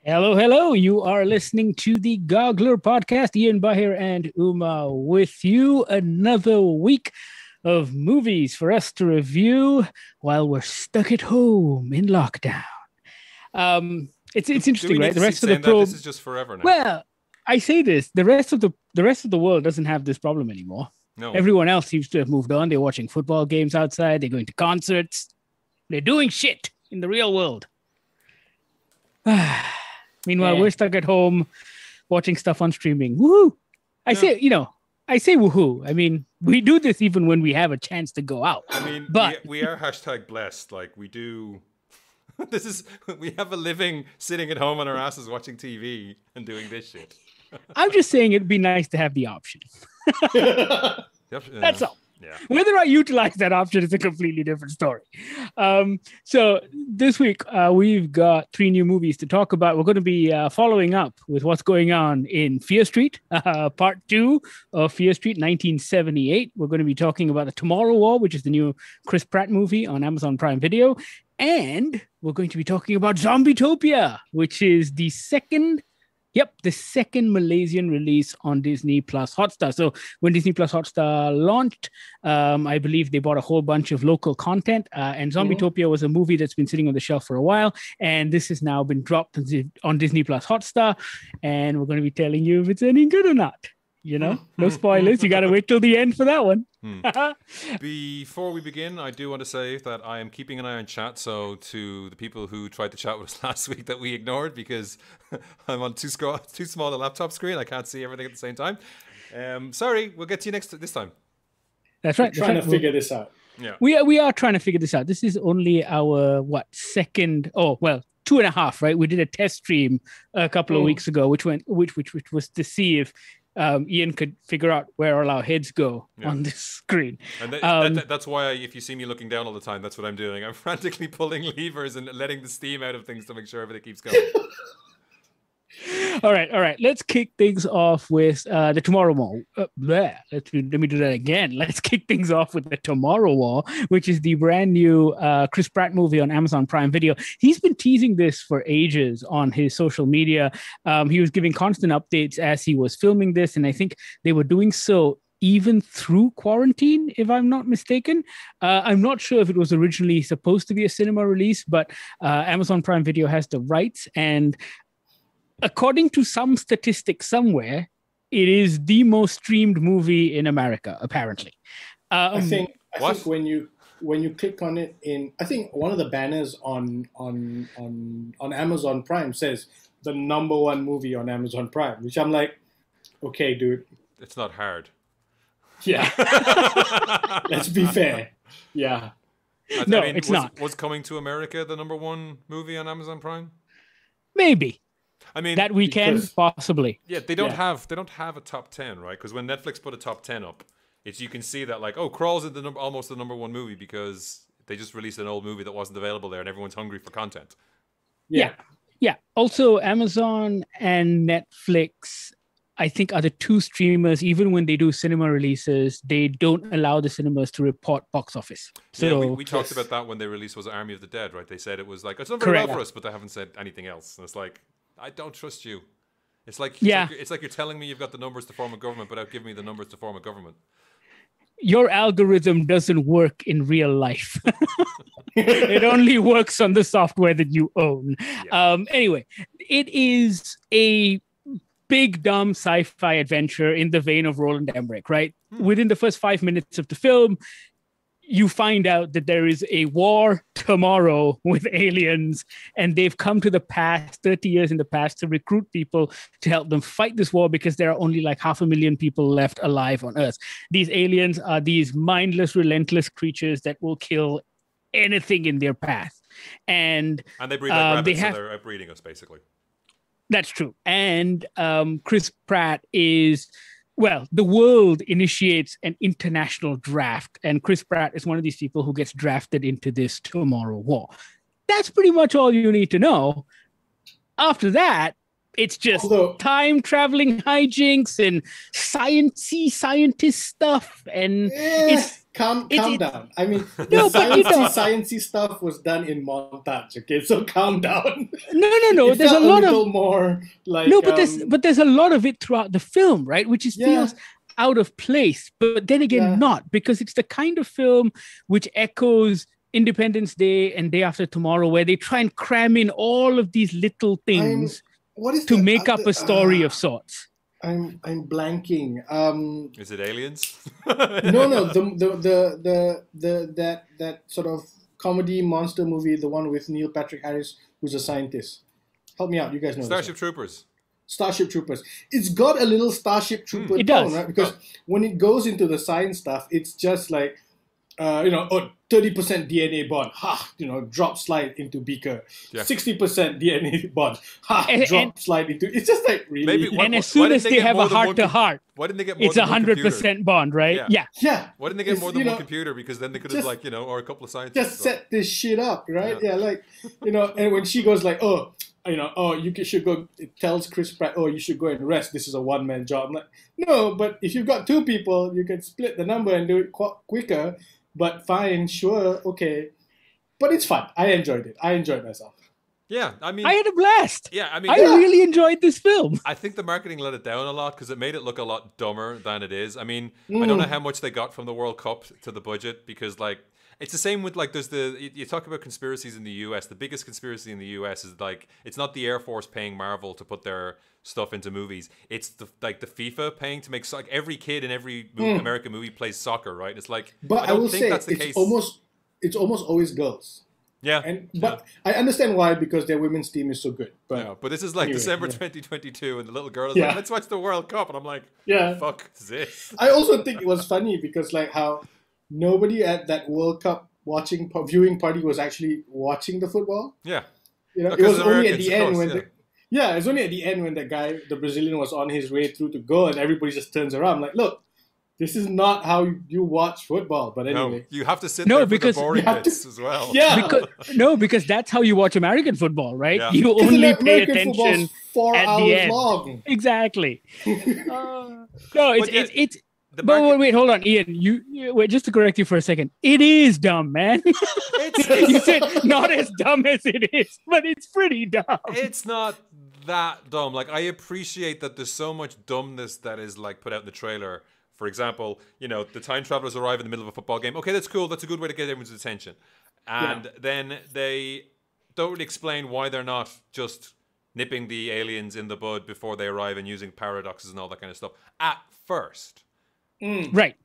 Hello, hello. You are listening to the Goggler podcast. Ian Bahir and Uma with you. Another week of movies for us to review while we're stuck at home in lockdown. It's interesting, right? The rest of the probe. This is just forever now. Well, I say this: the rest of the world doesn't have this problem anymore. No. Everyone else seems to have moved on. They're watching football games outside. They're going to concerts. They're doing shit in the real world. Meanwhile, we're stuck at home watching stuff on streaming. Woohoo! I say woohoo. I mean, we do this even when we have a chance to go out. I mean, but we are #blessed. Like we do. We have a living sitting at home on our asses watching TV and doing this shit. I'm just saying it'd be nice to have the option. That's all. Yeah. Whether I utilize that option is a completely different story. So this week, we've got 3 new movies to talk about. We're going to be following up with what's going on in Fear Street, part 2 of Fear Street, 1978. We're going to be talking about The Tomorrow War, which is the new Chris Pratt movie on Amazon Prime Video. And we're going to be talking about Zombietopia, which is the second Malaysian release on Disney Plus Hotstar. So when Disney Plus Hotstar launched, I believe they bought a whole bunch of local content. And Zombietopia was a movie that's been sitting on the shelf for a while. And this has now been dropped on Disney Plus Hotstar. And we're going to be telling you if it's any good or not. You know, no spoilers. You got to wait till the end for that one. Before we begin, I do want to say that I am keeping an eye on chat. So to the people who tried to chat with us last week that we ignored because I'm on too small a laptop screen, I can't see everything at the same time. Sorry, we'll get to you this time. That's right. Trying to figure this out. Yeah, we are trying to figure this out. This is only our second? 2.5. Right? We did a test stream a couple of weeks ago, which was to see if Ian could figure out where all our heads go on this screen. And that's why if you see me looking down all the time, that's what I'm doing. I'm frantically pulling levers and letting the steam out of things to make sure everything keeps going. All right. Let's kick things off with The Tomorrow War. Let me do that again. Let's kick things off with The Tomorrow War, which is the brand new Chris Pratt movie on Amazon Prime Video. He's been teasing this for ages on his social media. He was giving constant updates as he was filming this, and I think they were doing so even through quarantine, if I'm not mistaken. I'm not sure if it was originally supposed to be a cinema release, but Amazon Prime Video has the rights, and according to some statistics somewhere, it is the most streamed movie in America, apparently. I think when you click on it I think one of the banners on Amazon Prime says the #1 movie on Amazon Prime, which I'm like, okay, dude. It's not hard. Yeah. Let's be fair. Yeah. It's not. Was Coming to America the #1 movie on Amazon Prime? Maybe. I mean, that weekend, possibly. Yeah, they don't have a top 10, right? Because when Netflix put a top 10 up, you can see that like, Crawl's almost the #1 movie because they just released an old movie that wasn't available there, and everyone's hungry for content. Yeah. Also, Amazon and Netflix, I think, are the 2 streamers. Even when they do cinema releases, they don't allow the cinemas to report box office. So yeah, we talked about that when they released Army of the Dead, right? They said it was like it's not very well for us, but they haven't said anything else. And it's like, I don't trust you. It's like you're telling me you've got the numbers to form a government without giving me the numbers to form a government. Your algorithm doesn't work in real life. It only works on the software that you own. Yeah. Anyway, it is a big, dumb sci-fi adventure in the vein of Roland Emmerich, right? Within the first 5 minutes of the film, you find out that there is a war tomorrow with aliens, and they've come to the past, 30 years in the past, to recruit people to help them fight this war because there are only like 500,000 people left alive on Earth. These aliens are these mindless, relentless creatures that will kill anything in their path. And they breed like rabbits, so they're outbreeding us, basically. That's true. And Chris Pratt is... Well, the world initiates an international draft, and Chris Pratt is one of these people who gets drafted into this Tomorrow War. That's pretty much all you need to know. After that, it's just time-traveling hijinks and scientist stuff, and it's calm down. I mean, the No, but you know, sciencey stuff was done in montage. Okay, so calm down. no. It There's a felt lot little of more like no, but there's a lot of it throughout the film, right? Which is Yeah. feels out of place, but then again, Yeah. not, because it's the kind of film which echoes Independence Day and Day After Tomorrow, where they try and cram in all of these little things what is to the- make up the- a story of sorts. I'm blanking. Is it Aliens? No, that sort of comedy monster movie, the one with Neil Patrick Harris, who's a scientist. Help me out, you guys know. Starship Troopers. Starship Troopers. It's got a little Starship Trooper It tone, does. right? Because when it goes into the science stuff, it's just like, 30% DNA bond, drop slide into beaker. Yeah. 60% DNA bond, And- slide into. It's just like really. Maybe And as soon as they have a heart to heart, Why didn't they get more it's than one computer? 100% bond, right? Yeah. Yeah. Why didn't they get It's, more than you one know, computer? Because then they could have, just- or a couple of scientists. Just set this shit up, right? Yeah. Yeah, and when she goes like, you should go, it tells Chris Pratt, you should go and rest. This is a one-man job. I'm like, no, but if you've got two people, you can split the number and do it quicker. But fine, sure, okay. But it's fun. I enjoyed it. I enjoyed myself. Yeah, I mean, I had a blast. yeah, I mean, I really enjoyed this film. I think the marketing let it down a lot because it made it look a lot dumber than it is. I mean, I don't know how much they got from the World Cup to the budget because, like, it's the same with, like, there's you talk about conspiracies in the US. The biggest conspiracy in the US is, like, it's not the Air Force paying Marvel to put their stuff into movies. It's the FIFA paying to make every kid in every American movie plays soccer, right? It's like, But I don't will think say that's the it's case. almost always girls. Yeah. But I understand why, because their women's team is so good. But Yeah, but this is like anyway, December yeah. 2022, and the little girl is Yeah. like, "Let's watch the World Cup," and I'm like, Yeah. fuck is this?" I also think it was funny because like how nobody at that World Cup viewing party was actually watching the football. Yeah, It because was of only at Americans, the of end course, when it was only at the end when the Brazilian was on his way through to goal, and everybody just turns around. I'm like, look, this is not how you watch football. But no, anyway, you have to sit No, there for because the boring you have to- bits as well. yeah, Because that's how you watch American football, right? Yeah. You Because only American pay football's attention 4 at the hours end. long. Exactly. No, it's But yeah, it's. the But market- wait, hold on, Ian. Wait, just to correct you for a second. It is dumb, man. You said not as dumb as it is, but it's pretty dumb. It's not that dumb. Like, I appreciate that there's so much dumbness that is, like, put out in the trailer. For example, the time travelers arrive in the middle of a football game. Okay, that's cool. That's a good way to get everyone's attention. And then they don't really explain why they're not just nipping the aliens in the bud before they arrive and using paradoxes and all that kind of stuff at first. Right.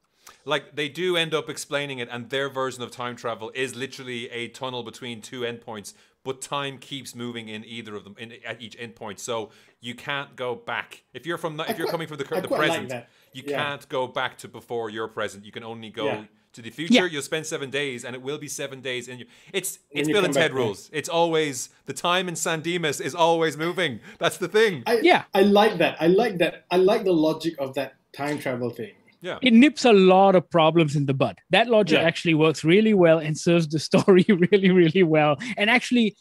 Like, they do end up explaining it, and their version of time travel is literally a tunnel between two endpoints, but time keeps moving in either of them at each endpoint. So you can't go back. If you're coming from the quite like present, that. you Yeah. can't go back to before your present. You can only go Yeah. to the future. Yeah. You'll spend 7 days, and it will be 7 days. And it's you Bill come and Ted back, rules. It's always the time in San Dimas is always moving. That's the thing. I like that. I like the logic of that time travel thing. Yeah. It nips a lot of problems in the bud. That logic Yeah. actually works really well and serves the story really, really well. And actually,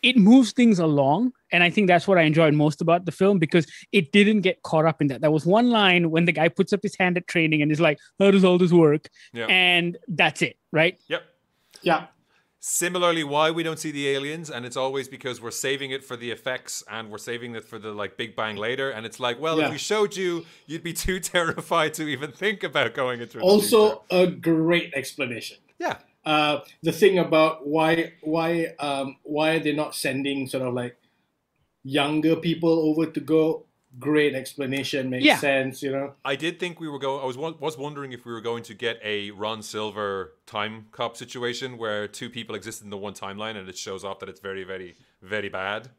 it moves things along. And I think that's what I enjoyed most about the film, because it didn't get caught up in that. There was one line when the guy puts up his hand at training and is like, how does all this work? Yeah. And that's it, right? Yep. Yeah. Similarly, why we don't see the aliens, and it's always because we're saving it for the effects and we're saving it for the, like, Big Bang later. And it's like, well, if we showed you, you'd be too terrified to even think about going into it. Also, a great explanation. Yeah. The thing about why are they not sending sort of like younger people over to go? Great explanation, makes sense. I did think we were going. I was wondering if we were going to get a Ron Silver time cop situation where two people exist in the one timeline, and it shows off that it's very, very, very bad.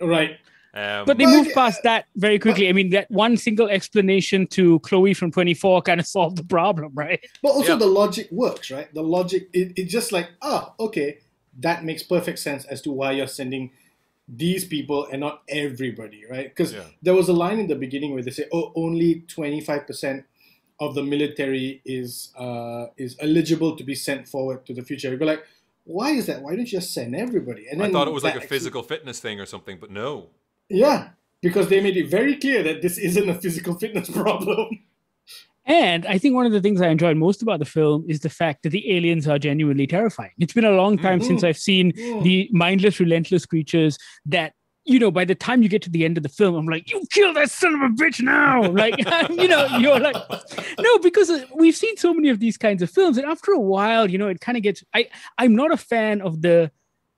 Right. But they moved past that very quickly. I mean, that one single explanation to Chloe from 24 kind of solved the problem, right? But also the logic works, right? The logic, it's just like, okay, that makes perfect sense as to why you're sending these people and not everybody, right? Because there was a line in the beginning where they say, only 25% of the military is eligible to be sent forward to the future. You go like, why is that? Why don't you just send everybody? And then I thought it was like a physical fitness thing or something, but no. Yeah, because they made it very clear that this isn't a physical fitness problem. And I think one of the things I enjoyed most about the film is the fact that the aliens are genuinely terrifying. It's been a long time since I've seen the mindless, relentless creatures that, by the time you get to the end of the film, I'm like, you kill that son of a bitch now. Like, you're like, no, because we've seen so many of these kinds of films. And after a while, it kind of gets, I'm not a fan of the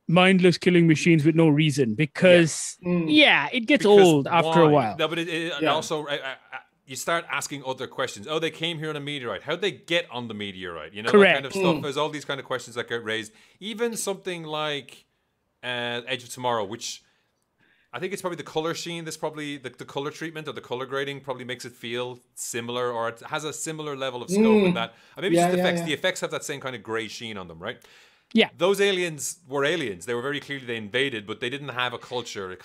mindless killing machines with no reason because, it gets old after a while. No, but it also... you start asking other questions. Oh, they came here on a meteorite. How'd they get on the meteorite? That kind of stuff. There's all these kind of questions that get raised. Even something like Edge of Tomorrow, which I think it's probably the color scheme. This probably the color treatment or the color grading probably makes it feel similar, or it has a similar level of scope in that. Or maybe just the effects. The effects have that same kind of gray sheen on them, right? Yeah. Those aliens were aliens. They were very clearly they invaded, but they didn't have a culture. I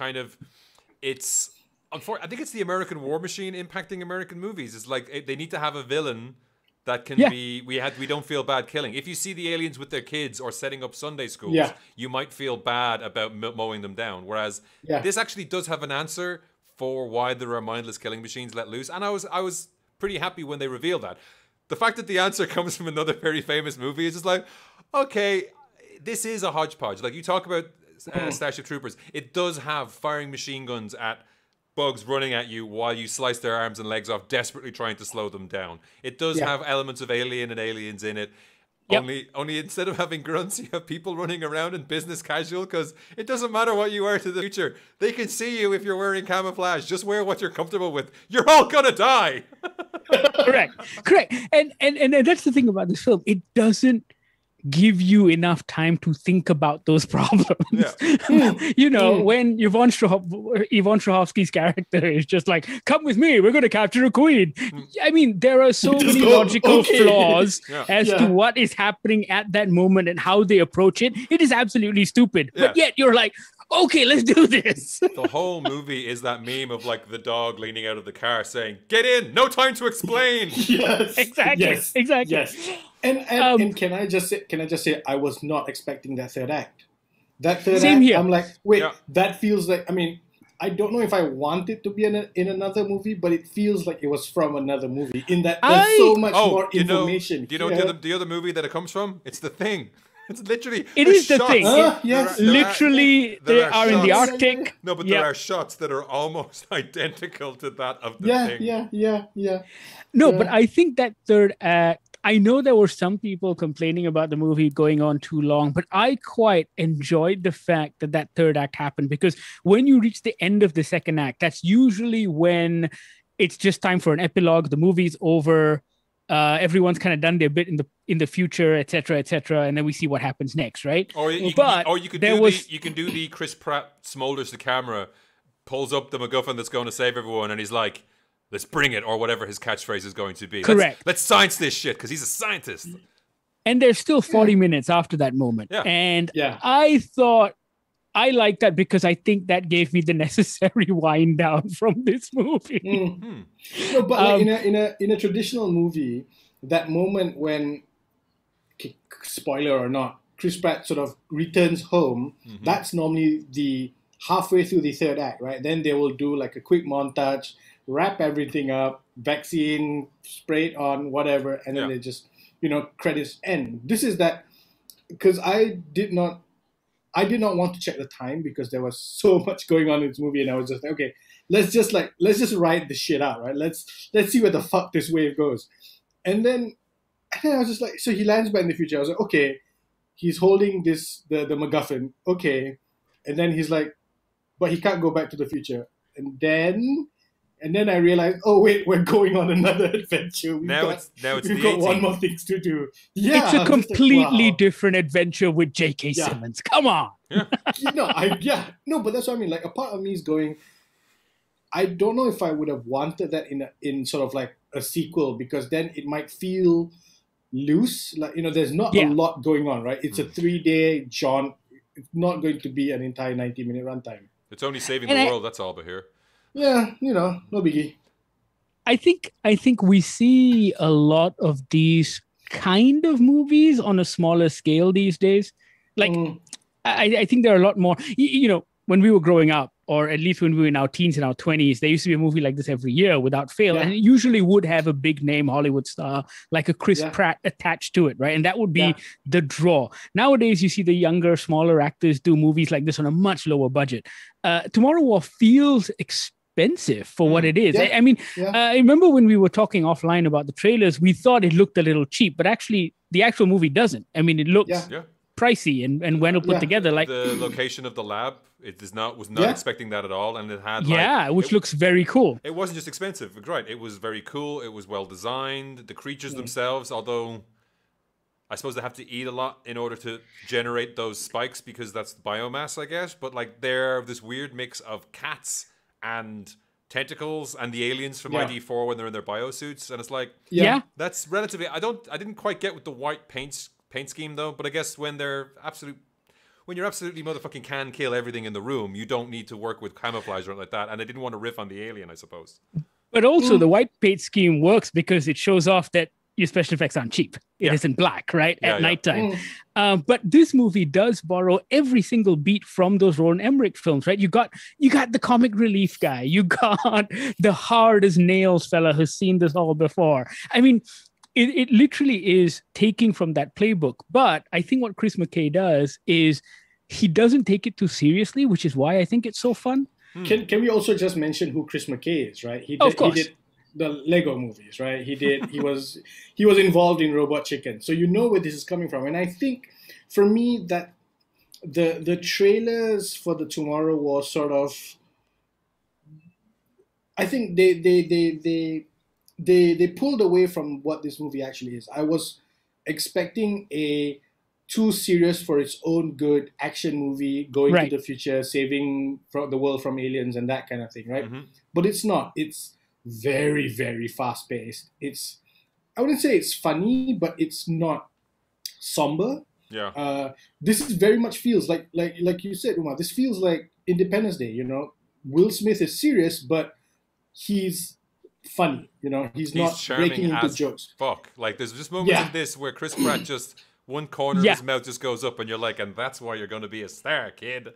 think it's the American war machine impacting American movies. It's like they need to have a villain that can be we don't feel bad killing. If you see the aliens with their kids or setting up Sunday schools, you might feel bad about mowing them down. Whereas this actually does have an answer for why there are mindless killing machines let loose. And I was pretty happy when they revealed that. The fact that the answer comes from another very famous movie is just like, okay, this is a hodgepodge. Like you talk about Starship Troopers, it does have firing machine guns at bugs running at you while you slice their arms and legs off, desperately trying to slow them down. It does have elements of Alien and Aliens in it. Only instead of having grunts, you have people running around in business casual, because it doesn't matter what you wear to the future. They can see you if you're wearing camouflage. Just wear what you're comfortable with. You're all gonna die. Correct. And that's the thing about this film. It doesn't give you enough time to think about those problems. When Yvonne Strahovski's character is just like, come with me, we're going to capture a queen. I mean, there are so many logical flaws as to what is happening at that moment and how they approach it. It is absolutely stupid. But yet you're like, okay, let's do this. The whole movie is that meme of like the dog leaning out of the car saying, get in, no time to explain. Yes. Exactly. Yes. And can I just say I was not expecting that third act. That third act, here. I'm like, wait, that feels like, I mean, I don't know if I want it to be in another movie, but it feels like it was from another movie in that there's so much more information. Do you know the other movie that it comes from? It's The Thing. It's literally... It is The Thing. Yes. They are in the Arctic. No, but there are shots that are almost identical to that of The Thing. Yeah. No, but I think that third act, I know there were some people complaining about the movie going on too long, but I quite enjoyed the fact that third act happened, because when you reach the end of the second act, that's usually when it's just time for an epilogue. The movie's over. Everyone's kind of done their bit in the future, etc., and then we see what happens next, right? Or you can do the Chris Pratt smolders the camera, pulls up the MacGuffin that's going to save everyone, and he's like, let's bring it, or whatever his catchphrase is going to be. Correct. Let's science this shit, because he's a scientist. And there's still 40 minutes after that moment. Yeah. And I thought I liked that because I think that gave me the necessary wind down from this movie. No, but like in a traditional movie, that moment when, spoiler or not, Chris Pratt sort of returns home, that's normally the halfway through the third act, right? Then they will do like a quick montage, wrap everything up, vaccine, spray it on, whatever, and then they just, credits end. This is that, because I did not want to check the time because there was so much going on in this movie, and I was just like, okay, let's just ride the shit out, right? Let's see where the fuck this wave goes. And then I was just like, so he lands back in the future. I was like, okay, he's holding the MacGuffin, okay, and then he's like, but he can't go back to the future. And then I realized, oh wait, we're going on another adventure. We've got one more thing to do. Yeah, it's a completely different adventure with J.K. Simmons. Come on. Yeah. No, but that's what I mean. Like, a part of me is going, I don't know if I would have wanted that in sort of like a sequel, because then it might feel loose. Like, there's not a lot going on, right? It's a 3-day jaunt. It's not going to be an entire 90-minute runtime. It's only saving the world, that's all, but here. Yeah, no biggie. I think we see a lot of these kind of movies on a smaller scale these days. Like, I think there are a lot more. When we were growing up, or at least when we were in our teens and our 20s, there used to be a movie like this every year without fail. And it usually would have a big name Hollywood star like a Chris Pratt attached to it, right? And that would be the draw. Nowadays, you see the younger, smaller actors do movies like this on a much lower budget. Tomorrow War feels expensive for what it is. I mean, I remember when we were talking offline about the trailers, we thought it looked a little cheap, but actually the actual movie doesn't. I mean, it looks pricey and when it put together, like the location of the lab, was not expecting that at all, and it had which looks very cool. It wasn't just expensive, right? It was very cool. It was well designed. The creatures themselves, although I suppose they have to eat a lot in order to generate those spikes because that's biomass, I guess. But like they're this weird mix of cats and tentacles and the aliens from ID4 when they're in their biosuits, and it's like that's relatively. I didn't quite get with the white paint scheme though, but I guess when you're absolutely motherfucking can kill everything in the room, you don't need to work with camouflage or anything like that. And I didn't want to riff on the alien, I suppose. But also the white paint scheme works because it shows off that your special effects aren't cheap. It isn't black, right? At nighttime. But this movie does borrow every single beat from those Roland Emmerich films, right? You got the comic relief guy. You got the hard as nails fella who's seen this all before. I mean, it literally is taking from that playbook. But I think what Chris McKay does is he doesn't take it too seriously, which is why I think it's so fun. Can we also just mention who Chris McKay is, right? He did the Lego movies, right? He was involved in Robot Chicken. So you know where this is coming from. And I think for me that the trailers for the Tomorrow War sort of, I think they pulled away from what this movie actually is. I was expecting a too serious for its own good action movie going to the future, saving the world from aliens and that kind of thing, right? But it's not. It's very, very fast paced. I wouldn't say it's funny, but it's not somber. This is very much feels like you said, Umar, this feels like Independence Day, you know. Will Smith is serious, but he's funny, you know. He's not breaking into jokes. Fuck. Like there's just moments in this where Chris Pratt just one corner of his mouth just goes up and you're like, and that's why you're going to be a star, kid.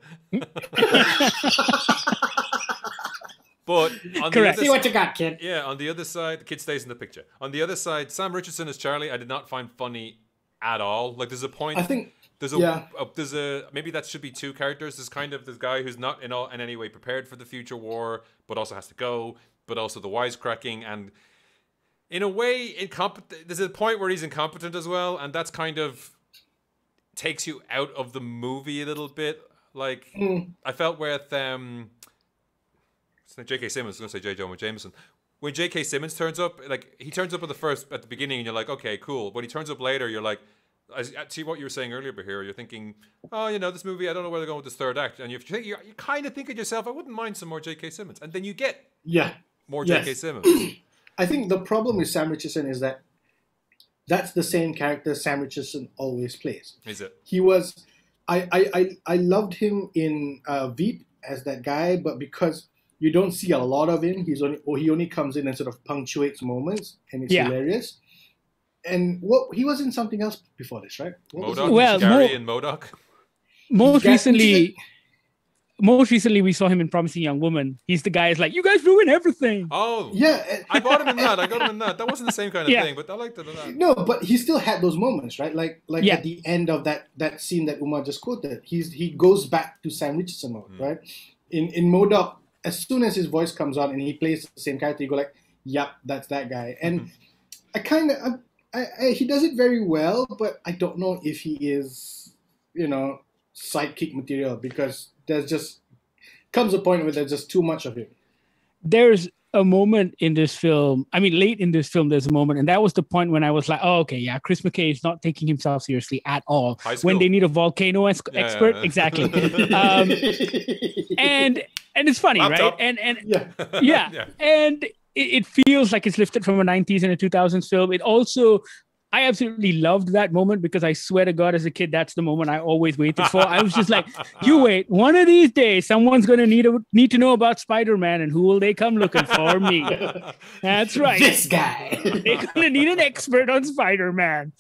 But on the other see what you got, kid. Yeah, on the other side, the kid stays in the picture. On the other side, Sam Richardson as Charlie, I did not find funny at all. Like there's a point. I think there's a maybe that should be two characters. There's kind of this guy who's not in any way prepared for the future war, but also has to go, but also the wisecracking and in a way incompetent. There's a point where he's incompetent as well, and that's kind of takes you out of the movie a little bit. Like I felt with J.K. Simmons, I was going to say J. Jonah Jameson. When J.K. Simmons turns up, like he turns up at the beginning, and you're like, okay, cool. When he turns up later, you're like, I see what you were saying earlier, Bahir. You're thinking, oh, you know, this movie, I don't know where they're going with this third act, and you kind of think of yourself, I wouldn't mind some more J.K. Simmons, and then you get more J.K. Simmons. I think the problem with Sam Richardson is that that's the same character Sam Richardson always plays. Is it? He was, I loved him in Veep as that guy, but because you don't see a lot of him, he only comes in and sort of punctuates moments, and it's hilarious. And he was in something else before this, right? MODOK? Gary and MODOK? Most recently, we saw him in Promising Young Woman. He's the guy who's like, you guys ruin everything. Oh. Yeah. I bought him in that. I got him in that. That wasn't the same kind of thing, but I liked it in that. No, but he still had those moments, right? Like at the end of that scene that Umar just quoted, he goes back to Sam Richardson mode, right? In MODOK, as soon as his voice comes on and he plays the same character, you go like, yep, that's that guy. And he does it very well, but I don't know if he is, you know, sidekick material because there's just comes a point where there's just too much of him. There's a moment in this film. I mean, late in this film, there's a moment, and that was the point when I was like, "Oh, okay, yeah, Chris McKay is not taking himself seriously at all." When they need a volcano expert, exactly. And it's funny, Laptop. right? And and it feels like it's lifted from a 90s and a 2000s film. It also I absolutely loved that moment because I swear to God, as a kid, that's the moment I always waited for. I was just like, you wait, one of these days, someone's going to need to know about Spider-Man, and who will they come looking for? Me. That's right. This guy. They're going to need an expert on Spider-Man.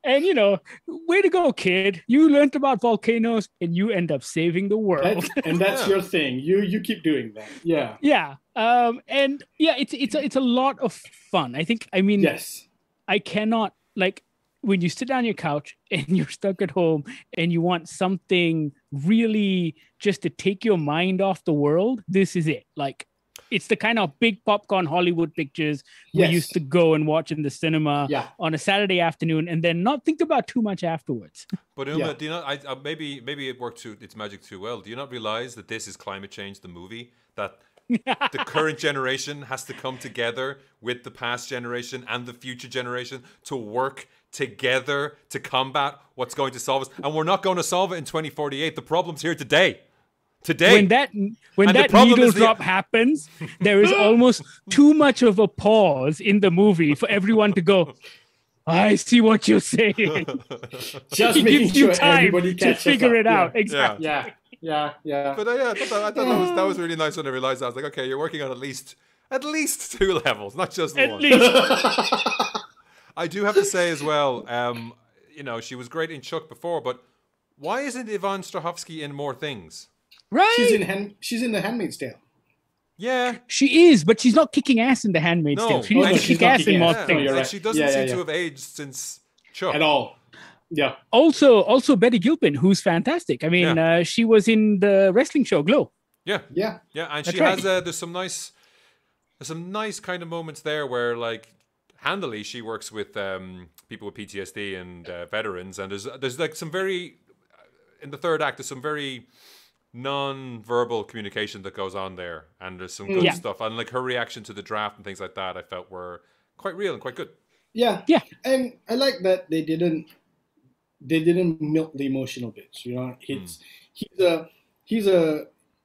And, you know, way to go, kid. You learned about volcanoes and you end up saving the world. That's your thing. You keep doing that. Yeah. Yeah. And yeah, it's a lot of fun. I mean, yes. I cannot, like, when you sit on your couch and you're stuck at home and you want something really just to take your mind off the world, this is it. Like, it's the kind of big popcorn Hollywood pictures we used to go and watch in the cinema on a Saturday afternoon and then not think about too much afterwards. But Uma, do you not? Maybe it worked its magic too well. Do you not realize that this is Climate Change, the movie? That the current generation has to come together with the past generation and the future generation to work together to combat what's going to solve us. And we're not going to solve it in 2048. The problem's here today. When that needle drop happens, there is almost too much of a pause in the movie for everyone to go, I see what you're saying. Just making sure everybody to figure it out. Exactly. Yeah. But I thought that was really nice when I realized that. I was like, okay, you're working on at least 2 levels, not just one. At least. I do have to say as well, you know, she was great in Chuck before, but why isn't Yvonne Strahovski in more things? Right. She's in The Handmaid's Tale. Yeah. She is, but she's not kicking ass in The Handmaid's Tale. She needs to kick ass in more things. Right. She doesn't seem to have aged since Chuck. At all. Yeah. Also Betty Gilpin, who's fantastic. I mean, she was in the wrestling show Glow. Yeah. And she has there's some nice kind of moments there where, like, handily she works with people with PTSD and veterans, and there's like some very in the third act there's some very non-verbal communication that goes on there, and there's some good stuff, and like her reaction to the draft and things like that I felt were quite real and quite good. Yeah. And I like that they didn't milk the emotional bits, you know.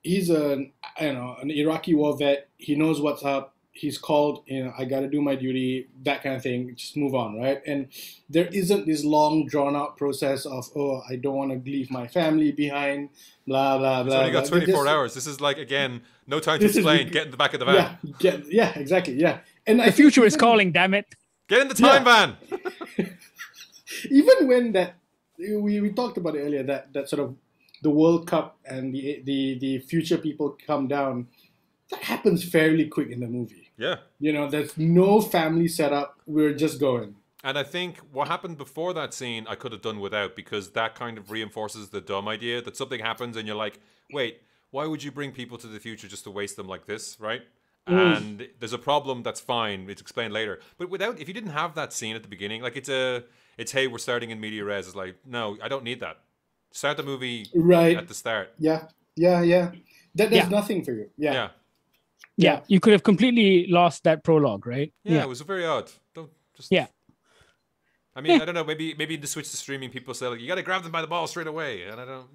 He's an Iraqi war vet. He knows what's up. He's called, you know, I got to do my duty, that kind of thing. Just move on, right? And there isn't this long, drawn-out process of, oh, I don't want to leave my family behind, blah, blah, blah. So you got 24 hours. This is like, again, no time to explain. Get in the back of the van. Yeah, exactly, yeah. And the future is calling, damn it. Get in the time van. Even when that, we talked about it earlier, that sort of the World Cup and the future people come down, that happens fairly quick in the movie. Yeah. You know, there's no family setup. We're just going. And I think what happened before that scene, I could have done without, because that kind of reinforces the dumb idea that something happens and you're like, wait, why would you bring people to the future just to waste them like this, right? And there's a problem, that's fine. It's explained later. But if you didn't have that scene at the beginning, like it's hey, we're starting in media res. It's like, no, I don't need that. Start the movie at the start. Yeah. That does nothing for you. Yeah, you could have completely lost that prologue, right? Yeah, it was very odd. I mean, I don't know. Maybe the switch to streaming, people say like you got to grab them by the ball straight away, and I don't,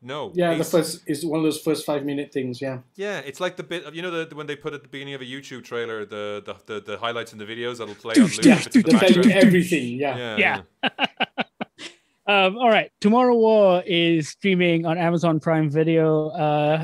no. Yeah, the first is one of those first 5-minute things. Yeah. Yeah, it's like the bit of, when they put at the beginning of a YouTube trailer the highlights and the videos that'll play on loop. They'll tell you everything. Yeah. All right. Tomorrow War is streaming on Amazon Prime Video.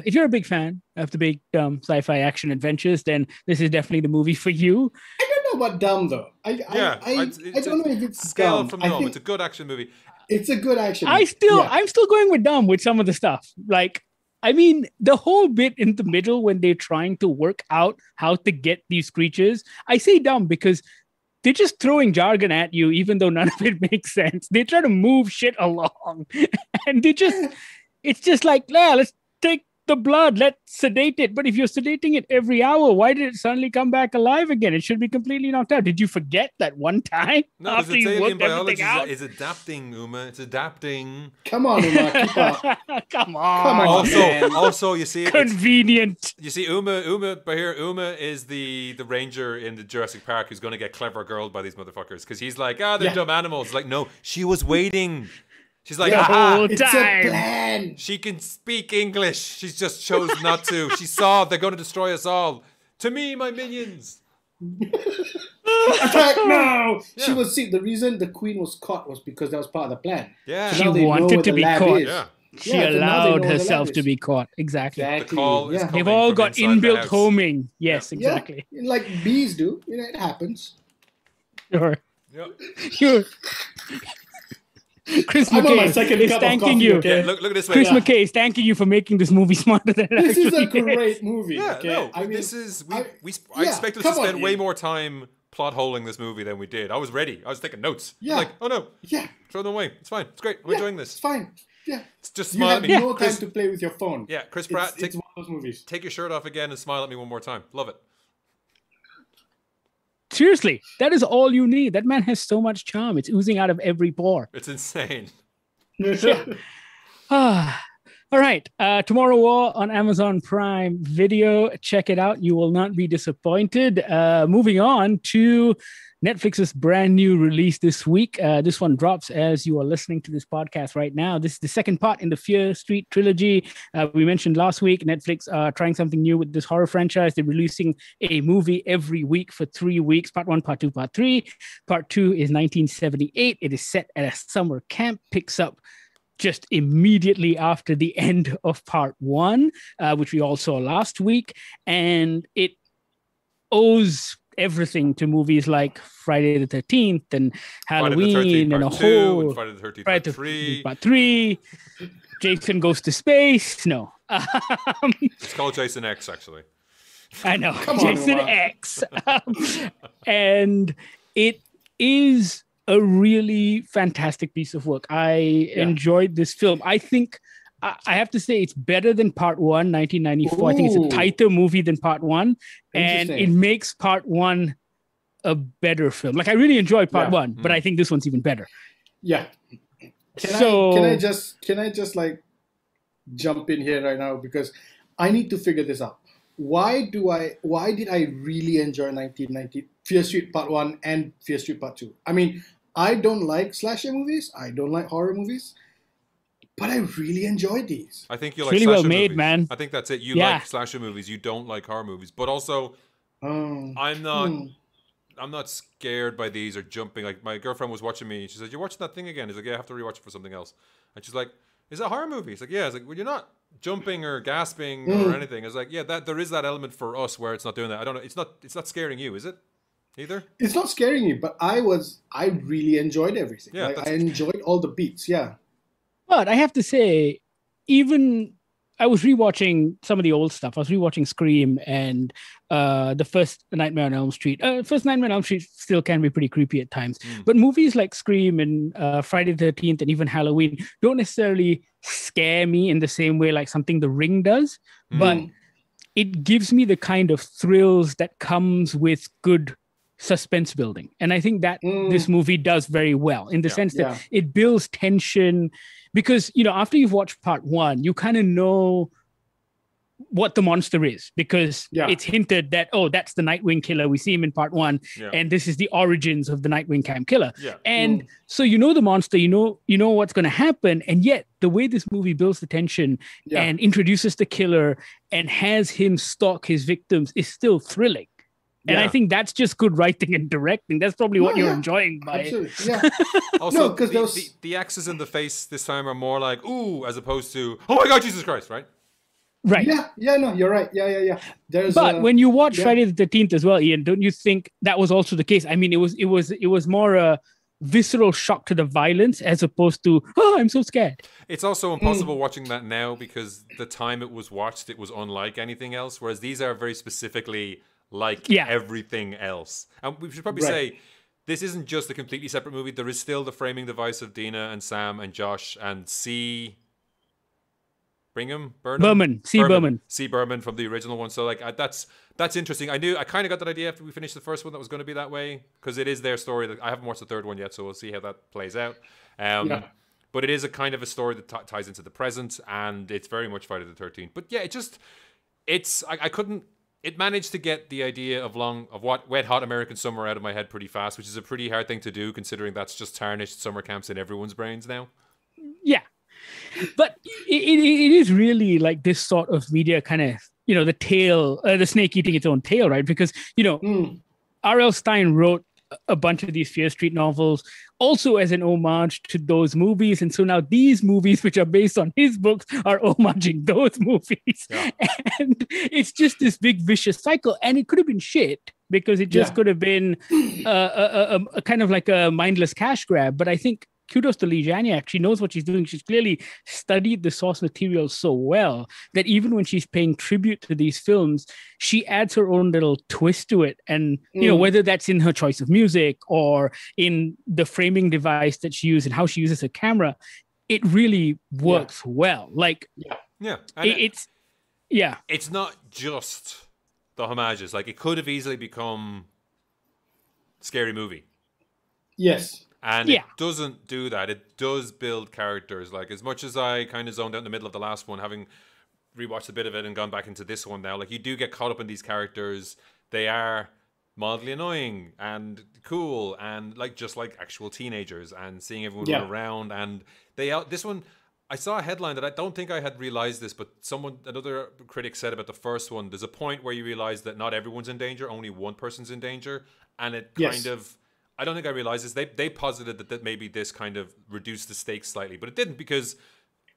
If you're a big fan of the big sci-fi action adventures, then this is definitely the movie for you. I don't know about dumb though. I don't know if it's scale dumb. From dumb. It's a good action movie. It's a good action. I'm still going with dumb with some of the stuff. Like, I mean, the whole bit in the middle when they're trying to work out how to get these creatures. I say dumb because they're just throwing jargon at you, even though none of it makes sense. They try to move shit along. And it's just like, let's take the blood, let's sedate it. But if you're sedating it every hour, why did it suddenly come back alive again? It should be completely knocked out. Did you forget that one time? No, after you worked everything out? It's adapting, Uma. It's adapting. Come on, Uma. Keep up. Come on. Also, you see, convenient. You see, Uma is the ranger in the Jurassic Park who's going to get clever girled by these motherfuckers because he's like, they're dumb animals. Like, no, she was waiting. She's like, it's a plan. She can speak English. She's just chose not to. She saw they're going to destroy us all. To me, my minions. Attack now! Yeah. She was see the reason the queen was caught was because that was part of the plan. Yeah. So She now they know wanted where to the be lab caught. is. Yeah. She Yeah, so now they know allowed where the herself lab to is. be caught. Exactly. Exactly. The call is yeah. coming They've all from got inside the inbuilt house. homing. Yes, exactly. Yeah, like bees do. You know, it happens. Sure. Yep. You're... Chris I'm on my McKay second is cup of thanking coffee, you. okay? Yeah, look at this way. Chris Yeah. McKay is thanking you for making this movie smarter than it This is a actually great movie. Yeah, okay? no, I mean, this is I yeah, expected us to come on, spend way Ian. more time plot holing this movie than we did. I was ready. I was taking notes. Yeah. Like, oh no, Yeah, throw them away. It's fine. It's great. I'm yeah, enjoying It's this. fine. Yeah, It's just you smile have at me. no time Chris, to play with your phone. yeah, Chris Pratt, It's one of those movies. take your shirt off again and smile at me one more time. Love it. Seriously, that is all you need. That man has so much charm. It's oozing out of every pore. It's insane. Ah, all right. Tomorrow War on Amazon Prime Video. Check it out. You will not be disappointed. Moving on to Netflix's brand new release this week. This one drops as you are listening to this podcast right now. This is the second part in the Fear Street trilogy. We mentioned last week, Netflix are trying something new with this horror franchise. They're releasing a movie every week for 3 weeks. Part 1, Part 2, Part 3. Part 2 is 1978. It is set at a summer camp, picks up just immediately after the end of Part 1, which we all saw last week. And it owes everything to movies like Friday the 13th and Halloween and a whole and Friday the 13th Part 3. Part 3. Jason Goes to Space. No. It's called Jason X, actually. I know. Come on, Jason Omar. X. And it is a really fantastic piece of work. I enjoyed this film. I think I have to say it's better than Part 1, 1994. I think it's a Ooh. tighter movie than Part 1. And Interesting. it makes Part 1 a better film. Like, I really enjoyed Part Yeah. 1, but I think this one's even better. Yeah. So- Can I just like jump in here right now because I need to figure this out. Why did I really enjoy 1990 Fear Street Part 1 and Fear Street Part 2? I mean, I don't like slasher movies. I don't like horror movies. But I really enjoyed these. I think you It's like really slasher well made, movies. man. I think that's it. You Yeah. like slasher movies. You don't like horror movies. But also, Um, I'm not. hmm. I'm not scared by these or jumping. Like my girlfriend was watching me. She said, "You're watching that thing again." He's like, "Yeah, I have to rewatch it for something else." And she's like, "Is it a horror movie?" He's like, "Yeah." I was like, "Well, you're not jumping or gasping or anything." I was like, "Yeah, that there is that element for us where it's not doing that." I don't know. It's not scaring you, is it? Either. It's not scaring me, but I really enjoyed everything. Yeah, like, that's- I enjoyed all the beats. Yeah. But I have to say, even I was rewatching some of the old stuff. I was rewatching Scream and the first Nightmare on Elm Street. First Nightmare on Elm Street still can be pretty creepy at times. But movies like Scream and Friday the 13th and even Halloween don't necessarily scare me in the same way like something The Ring does. But it gives me the kind of thrills that comes with good suspense building. And I think that this movie does very well in the sense that Yeah. it builds tension because, you know, after you've watched Part 1, you kind of know what the monster is because Yeah. it's hinted that, oh, that's the Nightwing killer. We see him in Part 1 Yeah. and this is the origins of the Nightwing Camp killer. Yeah. And so you know the monster, you know what's going to happen, and yet the way this movie builds the tension Yeah. and introduces the killer and has him stalk his victims is still thrilling. And I Yeah. think that's just good writing and directing. That's probably what No, you're yeah. enjoying by it. Absolutely. Yeah. Also, No, 'cause the, those- the axes in the face this time are more like ooh, as opposed to oh my god, Jesus Christ, right? Right. Yeah. No, you're right. Yeah. There's. But when you watch yeah. Friday the 13th as well, Ian, don't you think that was also the case? I mean, it was more a visceral shock to the violence as opposed to, oh, I'm so scared. It's also impossible watching that now because the time it was watched, it was unlike anything else. Whereas these are very specifically like Yeah. everything else. And we should probably Right. say this isn't just a completely separate movie. There is still the framing device of Dina and Sam and Josh and C. Berman. C. Berman. C. Berman from the original one. So like that's interesting. I kind of got that idea after we finished the first one that was going to be that way because it is their story. I haven't watched the third one yet, so we'll see how that plays out. Yeah. But it is a kind of a story that ties into the present, and it's very much Friday the 13th. But yeah, I couldn't. It managed to get the idea of what wet hot American summer out of my head pretty fast, which is a pretty hard thing to do considering that's just tarnished summer camps in everyone's brains now. Yeah. But it is really like this sort of media kind of, you know, the snake eating its own tail, right? Because, you know, R.L. Stein wrote a bunch of these Fear Street novels also as an homage to those movies. And so now these movies, which are based on his books, are homaging those movies. Yeah. And it's just this big vicious cycle. And it could have been shit because it just could have been a kind of like a mindless cash grab. But I think kudos to Leigh Janiak. She knows what she's doing. She's clearly studied the source material so well that even when she's paying tribute to these films, she adds her own little twist to it. And, you know, whether that's in her choice of music or in the framing device that she uses and how she uses her camera, it really works well. Like, it's not just the homages. Like, it could have easily become Scary Movie. Yes. And it doesn't do that. It does build characters. Like, as much as I kind of zoned out in the middle of the last one, having rewatched a bit of it and gone back into this one now, like, you do get caught up in these characters. They are mildly annoying and cool and like just like actual teenagers, and seeing everyone run around. And this one, I saw a headline that I don't think I had realized this, but another critic said about the first one, there's a point where you realize that not everyone's in danger, only one person's in danger. And it kind of, I don't think I realized this. They posited that maybe this kind of reduced the stakes slightly, but it didn't, because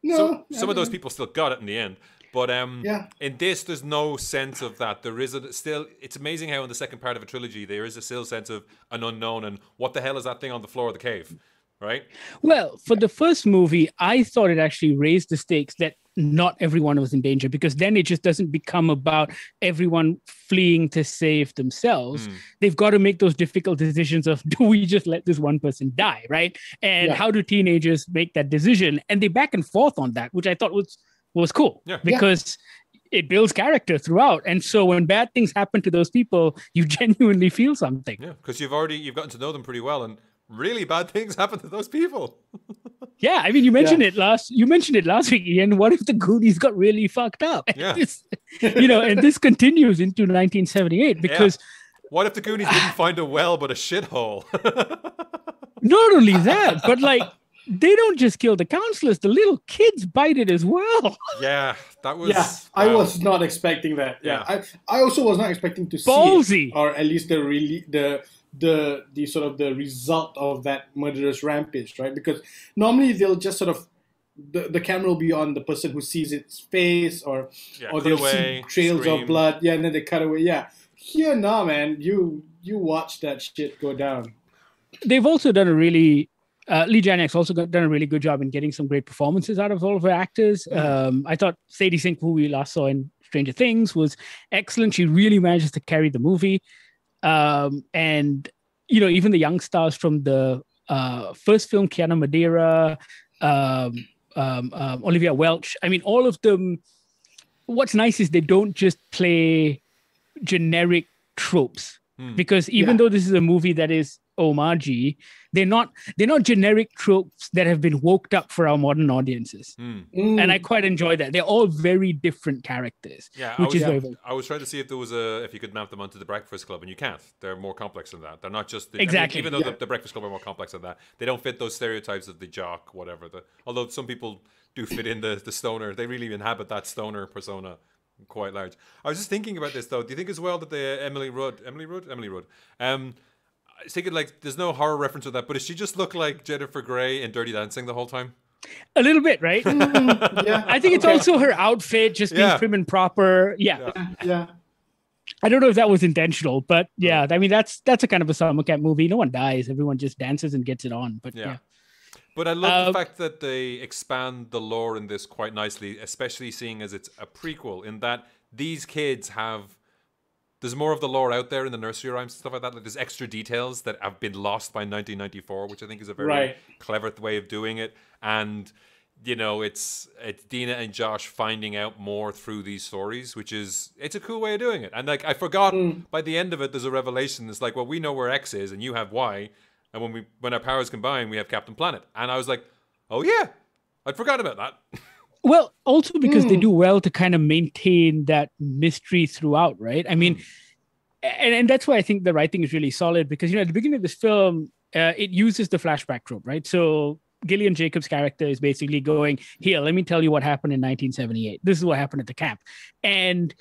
some of those people still got it in the end. But in this, there's no sense of that. There is still. It's amazing how in the second part of a trilogy there is a still sense of an unknown and what the hell is that thing on the floor of the cave, right? Well, for the first movie, I thought it actually raised the stakes that not everyone was in danger, because then it just doesn't become about everyone fleeing to save themselves. They've got to make those difficult decisions of, do we just let this one person die, right? And how do teenagers make that decision? And they back and forth on that, which I thought was cool, because it builds character throughout. And so when bad things happen to those people, you genuinely feel something. Yeah, because you've gotten to know them pretty well, and really bad things happen to those people. Yeah, I mean, you mentioned it last week, Ian. What if the Goonies got really fucked up? Yeah. And this continues into 1978 because what if the Goonies didn't find a well but a shithole? Not only that, but like, they don't just kill the counselors; the little kids bite it as well. Yeah, that was. Yeah, I was not expecting that. Yeah, I also was not expecting to Ballsy. See it, or at least the sort of the result of that murderous rampage, right? Because normally they'll just sort of the camera will be on the person who sees its face, or they'll see trails of blood. Yeah, and then they cut away. Yeah, here now, man, you watch that shit go down. They've also done a really. Leigh Janiak's also done a really good job in getting some great performances out of all of her actors. I thought Sadie Sink, who we last saw in Stranger Things, was excellent. She really manages to carry the movie. And, even the young stars from the first film, Kiana Madeira, Olivia Welch, I mean, all of them, what's nice is they don't just play generic tropes. Because even though this is a movie that is homage, they're not generic tropes that have been woked up for our modern audiences. And I quite enjoy that. They're all very different characters. Yeah, I was trying to see if there was if you could map them onto The Breakfast Club, and you can't. They're more complex than that. They're not just exactly. I mean, even though the Breakfast Club are more complex than that, they don't fit those stereotypes of the jock, whatever. Although some people do fit in the stoner, they really inhabit that stoner persona quite large. I was just thinking about this though. Do you think as well that the Emily Rudd? I was thinking, like, there's no horror reference with that, but does she just look like Jennifer Grey in Dirty Dancing the whole time? A little bit, right? Yeah. I think it's also her outfit, just being prim and proper. Yeah. I don't know if that was intentional, but I mean, that's a kind of a summer camp movie. No one dies. Everyone just dances and gets it on. But yeah. But I love the fact that they expand the lore in this quite nicely, especially seeing as it's a prequel, in that these kids there's more of the lore out there in the nursery rhymes and stuff like that. Like, there's extra details that have been lost by 1994, which I think is a very clever way of doing it. And, it's Dina and Josh finding out more through these stories, it's a cool way of doing it. And like, I forgot by the end of it, there's a revelation. It's like, well, we know where X is and you have Y. And when our powers combine, we have Captain Planet. And I was like, oh yeah, I'd forgotten about that. Well, also because they do well to kind of maintain that mystery throughout, right? I mean, and that's why I think the writing is really solid, because, at the beginning of this film, it uses the flashback trope, right? So Gillian Jacobs' character is basically going, here, let me tell you what happened in 1978. This is what happened at the camp. And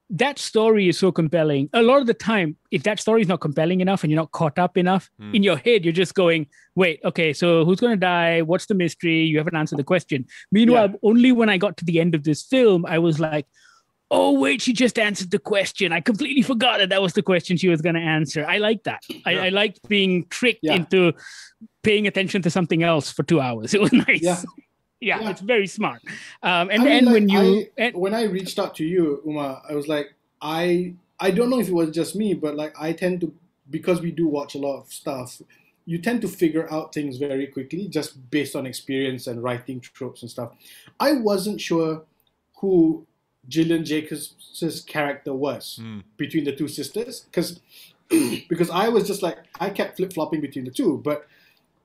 that story is so compelling. A lot of the time, if that story is not compelling enough and you're not caught up enough in your head, you're just going, wait, okay, so who's going to die? What's the mystery? You haven't answered the question. Meanwhile, only when I got to the end of this film, I was like, oh, wait, she just answered the question. I completely forgot that was the question she was going to answer. I like that. I liked being tricked into paying attention to something else for 2 hours. It was nice. Yeah, it's very smart. And then when I reached out to you, Uma, I was like, I don't know if it was just me, but like I tend to, because we do watch a lot of stuff, you tend to figure out things very quickly just based on experience and writing tropes and stuff. I wasn't sure who Gillian Jacobs' character was between the two sisters, because I was just like, I kept flip-flopping between the two, but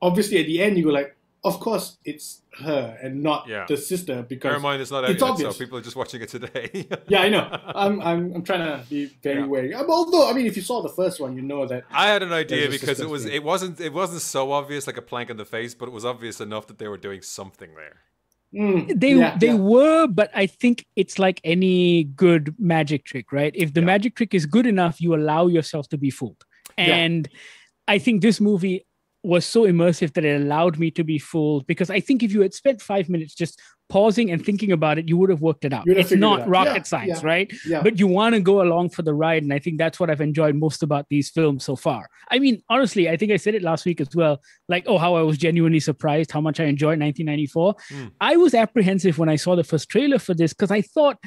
obviously at the end you go like, of course it's her and not the sister, because bear in mind it's not out yet, so people are just watching it today. Yeah, I know. I'm trying to be very wary. Although, I mean, if you saw the first one, you know that I had an idea, because it wasn't so obvious like a plank in the face, but it was obvious enough that they were doing something there. They were, but I think it's like any good magic trick, right? If the magic trick is good enough, you allow yourself to be fooled. And I think this movie was so immersive that it allowed me to be fooled, because I think if you had spent 5 minutes just pausing and thinking about it, you would have worked it out. It's not rocket science, right? But you want to go along for the ride. And I think that's what I've enjoyed most about these films so far. I mean, honestly, I think I said it last week as well, like, how I was genuinely surprised how much I enjoyed 1994. I was apprehensive when I saw the first trailer for this, because I thought,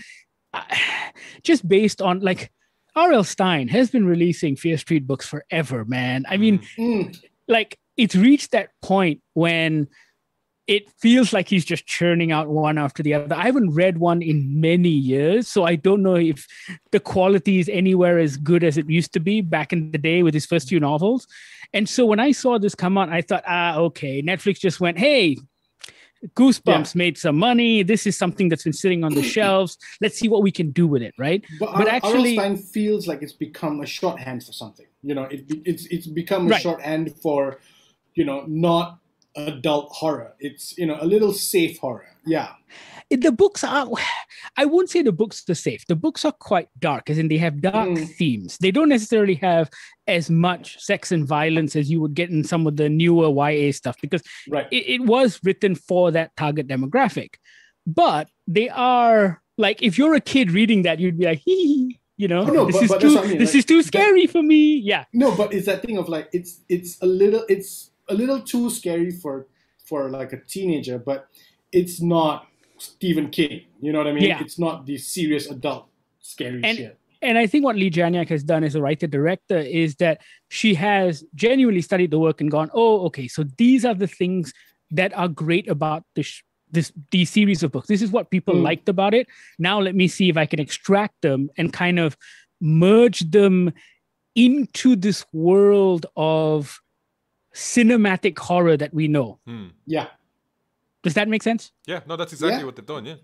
just based on like, R.L. Stine has been releasing Fear Street books forever, man. I mean, like, it's reached that point when it feels like he's just churning out one after the other. I haven't read one in many years, so I don't know if the quality is anywhere as good as it used to be back in the day with his first few novels. And so when I saw this come out, I thought, okay, Netflix just went, hey, Goosebumps made some money. This is something that's been sitting on the shelves. Let's see what we can do with it, right? But actually, R.L. Stine feels like it's become a shorthand for something. You know, it's become a shorthand for, you know, not adult horror. It's, you know, a little safe horror. Yeah. The books are, I wouldn't say the books are safe. The books are quite dark, as in they have dark themes. They don't necessarily have as much sex and violence as you would get in some of the newer YA stuff, because it was written for that target demographic. But they are, like, if you're a kid reading that, you'd be like, hee, you know, this is too scary for me. Yeah. No, but it's that thing of like, it's a little too scary for like a teenager, but it's not Stephen King, you know what I mean? Yeah. It's not the serious adult scary shit. And I think what Leigh Janiak has done as a writer-director is that she has genuinely studied the work and gone, oh, okay, so these are the things that are great about these series of books. This is what people liked about it. Now let me see if I can extract them and kind of merge them into this world of cinematic horror that we know. Yeah. Does that make sense? Yeah, no, that's exactly what they've done, yeah.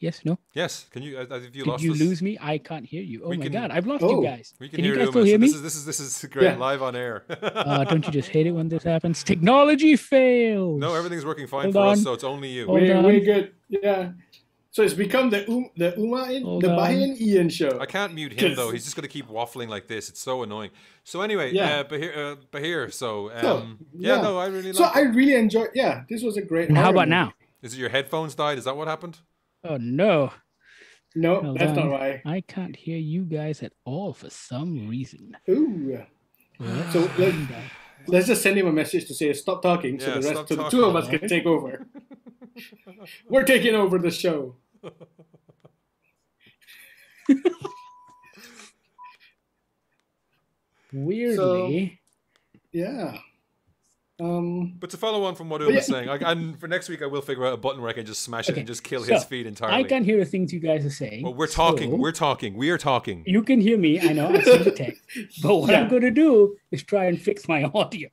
Yes, no? Yes. Can you, if you Did lost you us? lose me? I can't hear you. Oh my God, I've lost you guys. We can hear you guys still hear me? This is great, live on air. Don't you just hate it when this happens? Technology fails. No, everything's working fine for us, so it's only you. We're good, yeah. So it's become the Bahian Ian show. I can't mute him though. He's just going to keep waffling like this. It's so annoying. So anyway, Bahir. So no, I really. So I really enjoyed. Yeah, this was a great. And how about now? Is it your headphones died? Is that what happened? Oh no. No, that's not why. I can't hear you guys at all for some reason. Ooh. So let's just send him a message to say stop talking, so the two of us can take over. We're taking over the show. Weirdly. Yeah. But to follow on from what Uma was saying, and for next week I will figure out a button where I can just smash it and just kill his feed entirely. I can't hear the things you guys are saying. Well, we're talking. We are talking. You can hear me. I know. I see the text. But what I'm going to do is try and fix my audio.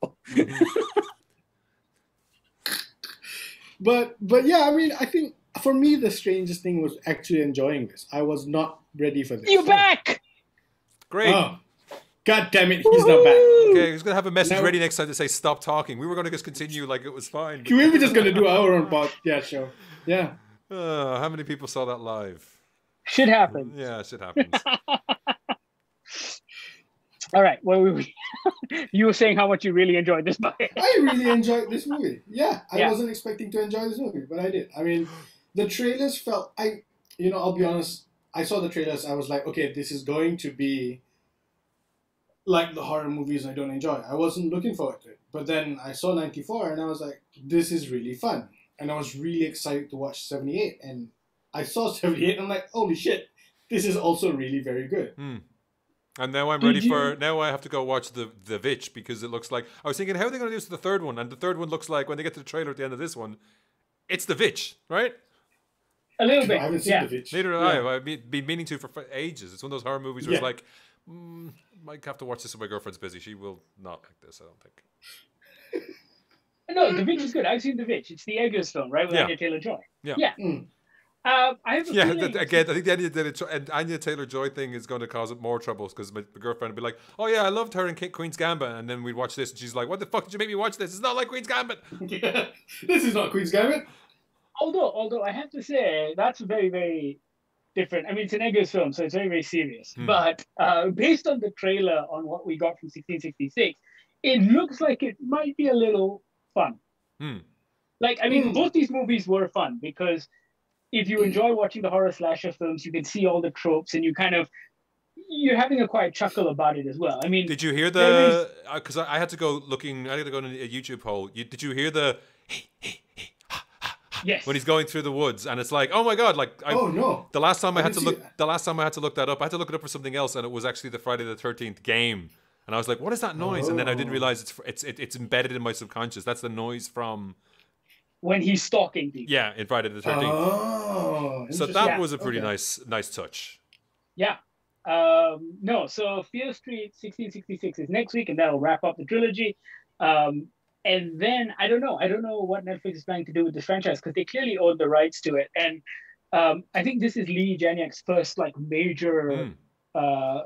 But yeah, I mean, I think for me the strangest thing was actually enjoying this. I was not ready for this. You're back. Great. Oh. God damn it, he's not back. Okay, he's going to have a message ready next time to say stop talking. We were going to just continue like it was fine. We were just going to do our own podcast show. Yeah. How many people saw that live? Shit happens. Yeah, shit happens. All right. Well, you were saying how much you really enjoyed this movie. I really enjoyed this movie. Yeah, I wasn't expecting to enjoy this movie, but I did. I mean, the trailers felt. I'll be honest. I saw the trailers. I was like, okay, this is going to be like the horror movies I don't enjoy. I wasn't looking forward to it, but then I saw 94, and I was like, this is really fun, and I was really excited to watch 78, and I saw 78, and I'm like, holy shit, this is also really very good. And now I'm ready for. Now I have to go watch the Vitch because it looks like I was thinking, how are they going to do this to the third one? And the third one looks like when they get to the trailer at the end of this one, it's the Vitch, right? A little bit. I haven't seen the Vitch. Neither have I. I've been meaning to for ages. It's one of those horror movies where it's like, might have to watch this if my girlfriend's busy. She will not like this, I don't think. No, the Vitch is good. I've seen the Vitch. It's the Eggers film, right? With Anya Taylor-Joy. Yeah. I have a feeling... Again, I think the Anya Taylor-Joy thing is going to cause more troubles because my girlfriend would be like, "Oh yeah, I loved her in Queen's Gambit," and then we'd watch this, and she's like, "What the fuck did you make me watch this? It's not like Queen's Gambit." This is not Queen's Gambit. Although I have to say that's very, very different. I mean, it's an Eggers film, so it's very, very serious. But based on the trailer, on what we got from 1666, it looks like it might be a little fun. Like, I mean, both these movies were fun because if you enjoy watching the horror slasher films, you can see all the tropes and you're having a quiet chuckle about it as well. I mean, did you hear the? Because I had to go looking. I had to go in a YouTube hole. Did you hear the? Yes. When he's going through the woods, and it's like, oh my god! Like, no. The last time I had to look that up, I had to look it up for something else, and it was actually the Friday the 13th game. And I was like, what is that noise? And then I didn't realize it's embedded in my subconscious. That's the noise from when he's stalking people. Yeah, in Friday the 13th. Oh, so that was a pretty nice touch. Yeah. No, so Fear Street 1666 is next week, and that'll wrap up the trilogy. And then I don't know what Netflix is planning to do with this franchise because they clearly own the rights to it. And I think this is Lee Janiak's first like major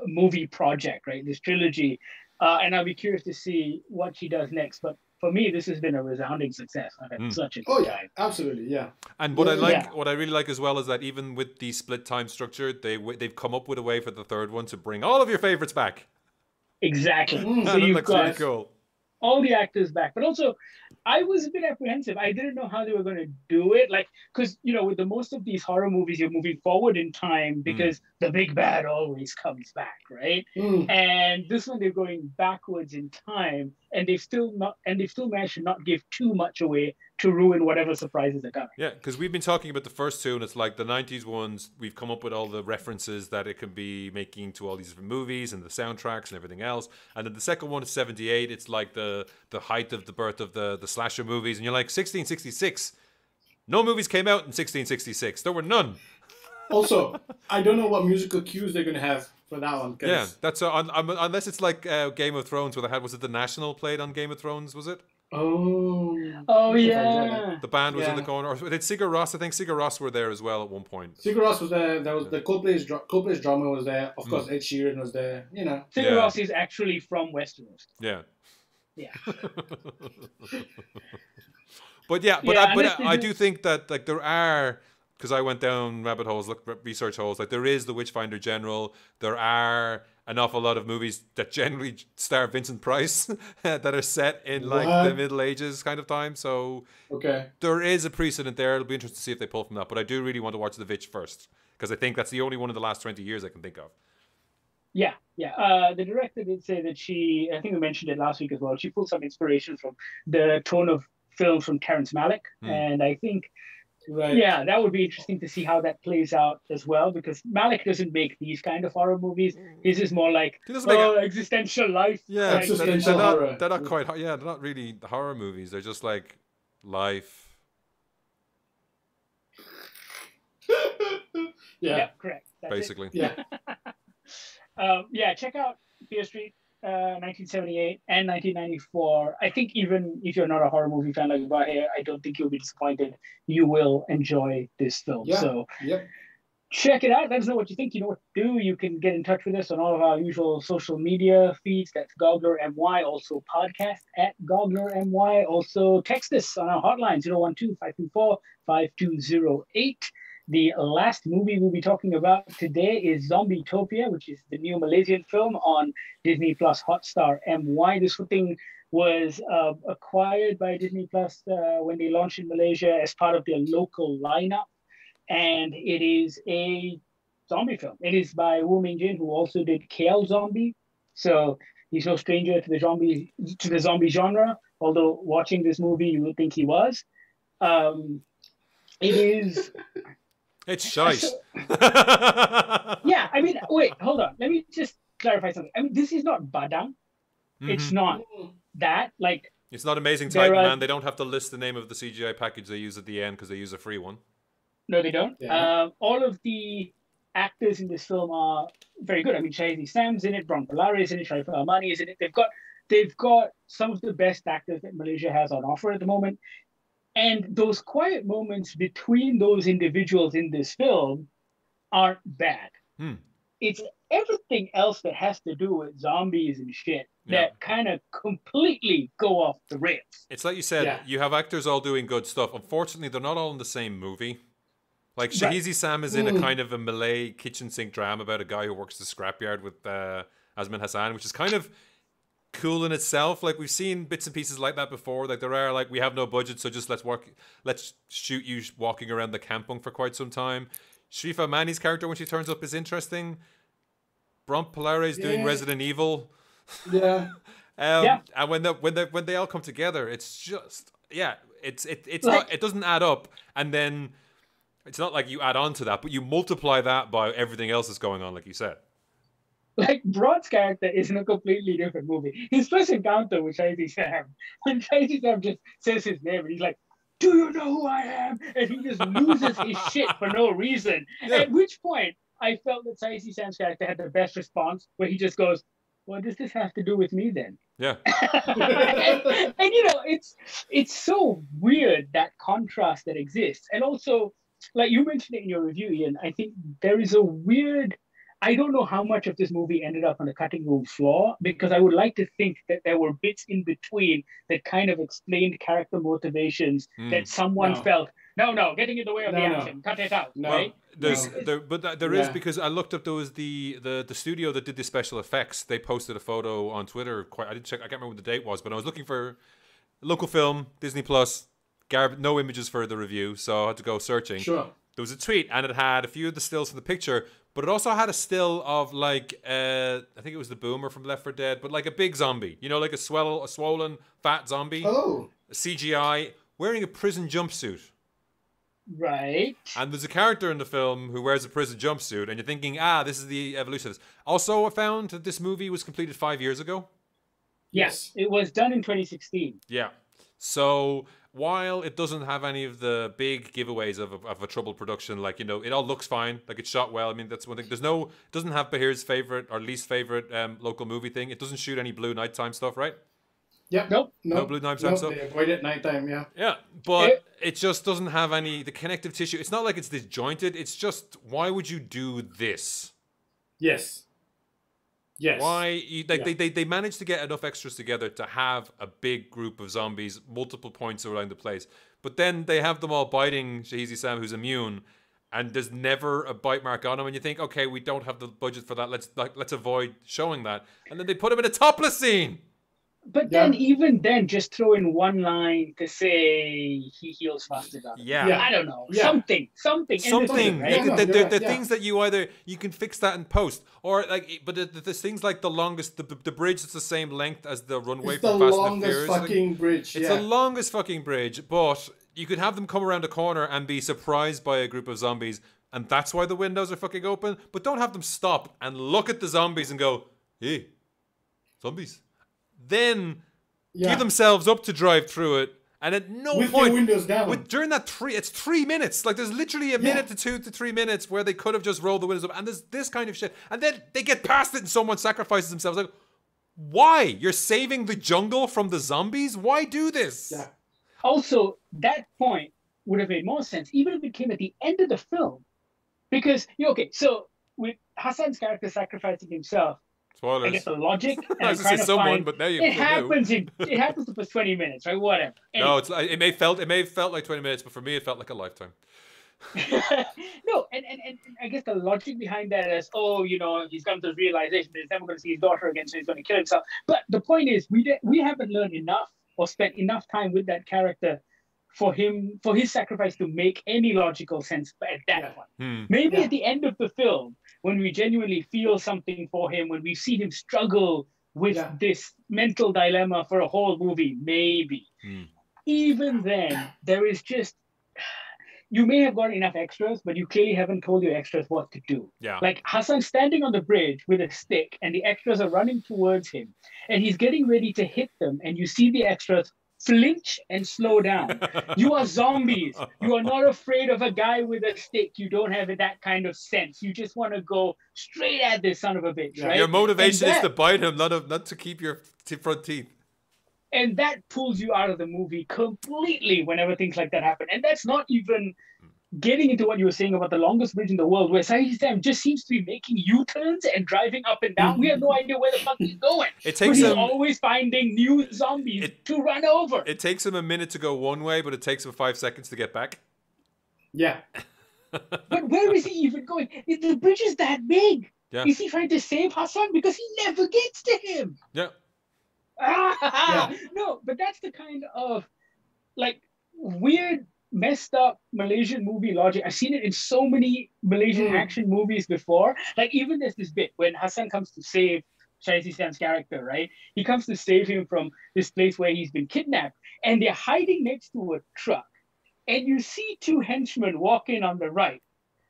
movie project, right? This trilogy. And I'll be curious to see what she does next. But for me, this has been a resounding success. I've had such a good time. Absolutely, yeah. And what what I really like as well is that even with the split time structure, they've come up with a way for the third one to bring all of your favorites back. Exactly. So you've got really cool. All the actors back, but also I was a bit apprehensive. I didn't know how they were going to do it, like because with the most of these horror movies, you're moving forward in time because the big bad always comes back, right? And this one they're going backwards in time, and they've still managed to not give too much away to ruin whatever surprises are coming. Yeah, because we've been talking about the first two, and it's like the 90s ones, we've come up with all the references that it can be making to all these different movies and the soundtracks and everything else. And then the second one is 78. It's like the height of the birth of the slasher movies. And you're like, 1666. No movies came out in 1666. There were none. Also, I don't know what musical cues they're going to have for that one. Yeah, that's unless it's like Game of Thrones, where was it The National played on Game of Thrones, was it? Oh yeah. The band was in the corner. Or did Sigur Rós? I think Sigur Rós were there as well at one point. Sigur Rós was there. There was the Coldplay's drummer was there. Of course, Ed Sheeran was there. Sigur Rós is actually from Westeros. Yeah. Yeah. But I do think that like there are, because I went down rabbit holes, research holes. Like there is the Witchfinder General. There are an awful lot of movies that generally star Vincent Price that are set in like the Middle Ages kind of time. So there is a precedent there. It'll be interesting to see if they pull from that. But I do really want to watch The Vitch first because I think that's the only one in the last 20 years I can think of. Yeah. The director did say that I think we mentioned it last week as well, she pulled some inspiration from the tone of film from Terrence Malick. And I think, that would be interesting to see how that plays out as well, because Malick doesn't make these kind of horror movies. His is more like, existential life. Yeah, existential horror. They're not quite, they're not really horror movies. They're just like life. Yep, correct. That's basically. Check out Fear Street 1978 and 1994. I think even if you're not a horror movie fan like Vahe, I don't think you'll be disappointed. You will enjoy this film. So check it out. Let us know what you think. You know what to do. You can get in touch with us on all of our usual social media feeds. That's Goggler MY. Also podcast at Goggler MY. Also text us on our hotline 012-524-5208. The last movie we'll be talking about today is Zombietopia, which is the new Malaysian film on Disney Plus Hotstar MY. This thing was acquired by Disney Plus when they launched in Malaysia as part of their local lineup. And it is a zombie film. It is by Wu Mingjin, who also did KL Zombie. So he's no stranger to the zombie genre, although watching this movie, you would think he was. It is... It's shite. Yeah, I mean, wait, hold on. Let me just clarify something. I mean, this is not Badang. It's not that. Like, it's not Amazing Titan, man. They don't have to list the name of the CGI package they use at the end because they use a free one. No, they don't. Yeah. All of the actors in this film are very good. I mean, Shahidi Sam's in it, Bron Palare is in it, Sharifah Amani is in it. They've got some of the best actors that Malaysia has on offer at the moment. And those quiet moments between those individuals in this film aren't bad. It's everything else that has to do with zombies and shit that kind of completely go off the rails. It's like you said, you have actors all doing good stuff. Unfortunately, they're not all in the same movie. Like Shahidi Sam is in a kind of a Malay kitchen sink drama about a guy who works the scrapyard with Azman Hassan, which is kind of cool in itself. Like, we've seen bits and pieces like that before. Like, there are, like, we have no budget, so just let's shoot you walking around the kampung for quite some time. Sharifah Amani's character, when she turns up, is interesting. Bron Palare is doing Resident Evil. Yeah. And when they all come together, it's just it's like, not, it doesn't add up. And then it's not like you add on to that, but you multiply that by everything else that's going on, like you said. Like, Bron's character is in a completely different movie. His first encounter with Shahidi Sam, when Shahidi Sam just says his name, and he's like, "Do you know who I am?" And he just loses his shit for no reason. Yeah. At which point, I felt that Shahidi Sam's character had the best response, where he just goes, "What does this have to do with me then?" Yeah. and you know, it's so weird, that contrast that exists. And also, like you mentioned it in your review, Ian, I think there is a weird... I don't know how much of this movie ended up on the cutting room floor, because I would like to think that there were bits in between that kind of explained character motivations that someone felt, no, getting in the way of the action, cut it out, right? There is, because I looked up, there was the studio that did the special effects. They posted a photo on Twitter. I didn't check. I can't remember what the date was, but I was looking for local film, Disney Plus, no images for the review, so I had to go searching. Sure. There was a tweet, and it had a few of the stills from the picture, but it also had a still of, like, I think it was the Boomer from Left 4 Dead, but like a big zombie, you know, like a swollen, fat zombie. Oh. CGI, wearing a prison jumpsuit. Right. And there's a character in the film who wears a prison jumpsuit, and you're thinking, this is the evolution of this. Also, I found that this movie was completed 5 years ago. Yes, it was done in 2016. Yeah. So while it doesn't have any of the big giveaways of a troubled production, like, you know, it all looks fine, like it's shot well. I mean, that's one thing. It doesn't have Bahir's favorite or least favorite local movie thing. It doesn't shoot any blue nighttime stuff, right? Yeah. No blue nighttime stuff. They avoid it nighttime, yeah. Yeah, but it just doesn't have the connective tissue. It's not like it's disjointed. It's just, why would you do this? Yes. Why they managed to get enough extras together to have a big group of zombies, multiple points around the place, but then they have them all biting Shahidi Sam, who's immune, and there's never a bite mark on him, and you think, okay, we don't have the budget for that, let's avoid showing that, and then they put him in a topless scene. But then, even then, just throw in one line to say he heals faster. I don't know. Something. Right? The things that you can fix that in post, or like, but there's things like the longest, the bridge that's the same length as the runway for Fast and the Furious. It's the longest fucking bridge, but you could have them come around a corner and be surprised by a group of zombies, and that's why the windows are fucking open. But don't have them stop and look at the zombies and go, "Hey, zombies." Then give themselves up to drive through it, and at no point with the windows down. During that it's 3 minutes. Like, there's literally a minute to 2 to 3 minutes where they could have just rolled the windows up, and there's this kind of shit, and then they get past it and someone sacrifices themselves. Like, why? You're saving the jungle from the zombies? Why do this? Yeah. Also, that point would have made more sense even if it came at the end of the film, because so with Hassan's character sacrificing himself. Spoilers. I guess the logic. I was going to say someone, but now it happens in 20 minutes, right? Whatever. Anyway. No, it may have felt like 20 minutes, but for me, it felt like a lifetime. No, and I guess the logic behind that is, oh, he's come to the realization that he's never going to see his daughter again, so he's going to kill himself. But the point is, we haven't learned enough or spent enough time with that character for his sacrifice to make any logical sense at that point. Maybe at the end of the film, when we genuinely feel something for him, when we see him struggle with this mental dilemma for a whole movie, maybe. Even then, there is just, you may have got enough extras, but you clearly haven't told your extras what to do. Yeah. Like Hassan standing on the bridge with a stick, and the extras are running towards him, and he's getting ready to hit them, and you see the extras flinch and slow down. You are zombies. You are not afraid of a guy with a stick. You don't have that kind of sense. You just want to go straight at this son of a bitch, right? Your motivation is to bite him, not to keep your front teeth. And that pulls you out of the movie completely whenever things like that happen. And that's not even getting into what you were saying about the longest bridge in the world, where Shaheed Sam just seems to be making U-turns and driving up and down. We have no idea where the fuck he's going. But he's always finding new zombies to run over. It takes him a minute to go one way, but it takes him 5 seconds to get back. Yeah. But where is he even going? The bridge is that big. Yeah. Is he trying to save Hassan? Because he never gets to him. Yeah. No, but that's the kind of like weird, messed up Malaysian movie logic. I've seen it in so many Malaysian action movies before. Like even there's this bit when Hassan comes to save Shaheed Sam's character, right? He comes to save him from this place where he's been kidnapped, and they're hiding next to a truck. And you see two henchmen walk in on the right.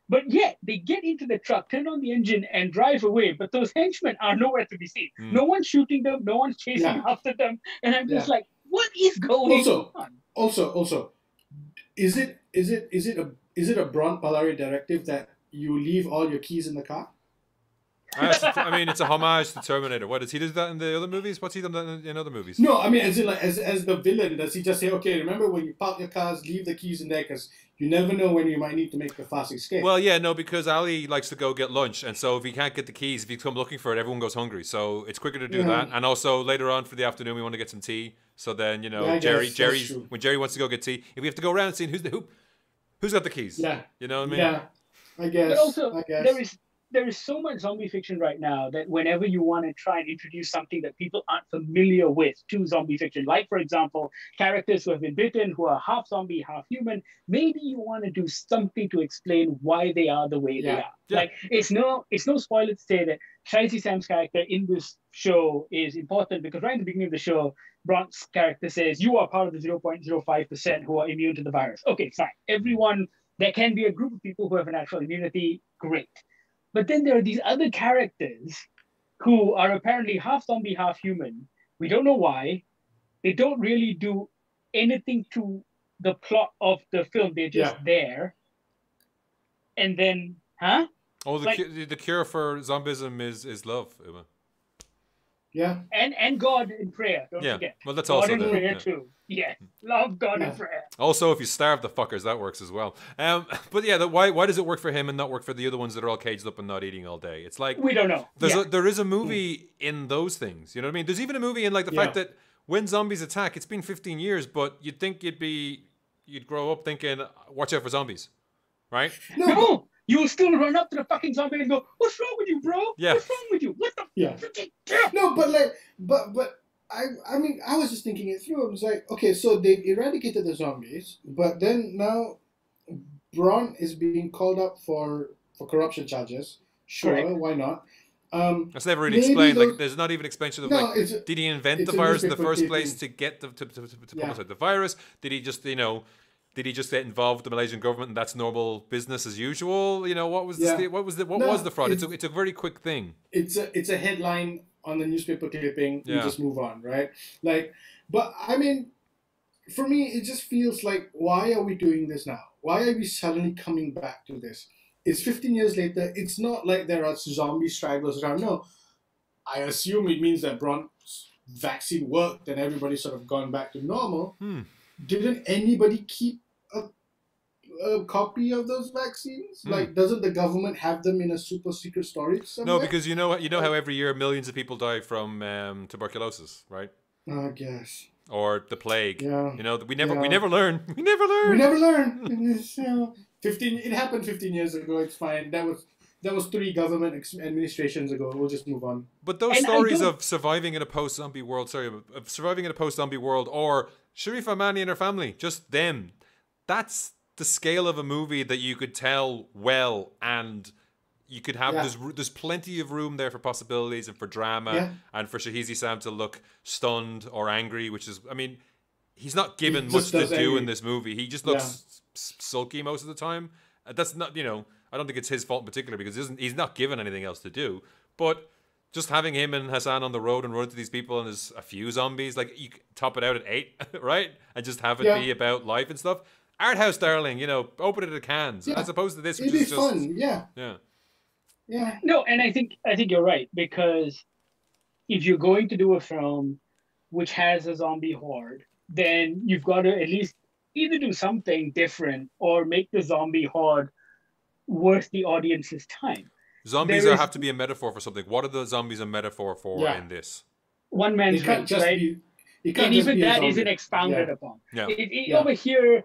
But yet, they get into the truck, turn on the engine, and drive away. But those henchmen are nowhere to be seen. No one's shooting them. No one's chasing after them. And I'm just like, what is going on? Also, is it a Bron Palari directive that you leave all your keys in the car? I mean, it's a homage to Terminator. What, does he do that in the other movies? What's he done that in other movies? No, I mean, as the villain, does he just say, okay, remember when you park your cars, leave the keys in there because you never know when you might need to make the fast escape? Well, yeah, no, because Ali likes to go get lunch, and so if he can't get the keys, if he come looking for it, everyone goes hungry. So it's quicker to do that. And also later on for the afternoon, we want to get some tea. So then Jerry's when Jerry wants to go get tea, if we have to go around seeing who's got the keys. Yeah, you know what I mean. Yeah, I guess. But also, there is so much zombie fiction right now that whenever you want to try and introduce something that people aren't familiar with to zombie fiction, like, for example, characters who have been bitten, who are half zombie, half human, maybe you want to do something to explain why they are the way they are. Yeah. Like, it's no spoiler to say that Shaheed Sam's character in this show is important because right in the beginning of the show, Bron's character says, you are part of the 0.05% who are immune to the virus. Okay, fine. Everyone, there can be a group of people who have a natural immunity, great. But then there are these other characters who are apparently half zombie, half human. We don't know why. They don't really do anything to the plot of the film. They're just there. And then, Oh, the cure for zombism is love, Uma. Yeah. And God in prayer, don't forget. Well, that's God also in prayer too. Yeah. Love God in prayer. Also, if you starve the fuckers, that works as well. But yeah, why does it work for him and not work for the other ones that are all caged up and not eating all day? It's like we don't know. There is a movie in those things. You know what I mean? There's even a movie in like the fact that when zombies attack, it's been 15 years, but you'd think you'd grow up thinking, watch out for zombies, right? No. You'll still run up to the fucking zombie and go, "What's wrong with you, bro? Yeah. What's wrong with you? What the freaking No, but I mean, I was just thinking it through. I was like, okay, so they've eradicated the zombies, but then now Bron is being called up for corruption charges. Sure, Correct. Why not? That's never really explained. Like, there's not even explanation of did he invent the virus in the first place to get to publicize the virus? Did he just Did he just get involved with the Malaysian government and that's normal business as usual? You know, what was the fraud? It's a very quick thing. It's a headline on the newspaper clipping. You just move on, right? Like, but I mean, for me, it just feels like, why are we doing this now? Why are we suddenly coming back to this? It's 15 years later. It's not like there are zombie stragglers around. No, I assume it means that Bron's vaccine worked and everybody's sort of gone back to normal. Didn't anybody keep a copy of those vaccines? Like, doesn't the government have them in a super secret storage somewhere? No, because you know how every year millions of people die from tuberculosis, right? I guess. Or the plague. Yeah. You know, we never learn. We never learn. We never learn. 15. It happened 15 years ago. It's fine. That was 3 government administrations ago. We'll just move on. But those stories of surviving in a post-zombie world, of surviving in a post-zombie world, or Sharif Amani and her family, just them. That's the scale of a movie that you could tell well, and you could have there's plenty of room there for possibilities and for drama, and for Shahizi Sam to look stunned or angry, which is, I mean, he's not given much to do in this movie. He just looks sulky most of the time. That's not, I don't think it's his fault in particular, because he's not given anything else to do. But just having him and Hassan on the road and run into these people, and there's a few zombies, like, you top it out at 8, right? And just have it be about life and stuff. Art house, darling, open it at Cannes, as opposed to this, which is just fun. Yeah. No, and I think you're right, because if you're going to do a film which has a zombie horde, then you've got to at least either do something different or make the zombie horde worth the audience's time. Zombies have to be a metaphor for something. What are the zombies a metaphor for in this? One man's race, right? And even that isn't expounded upon. Yeah. Over here,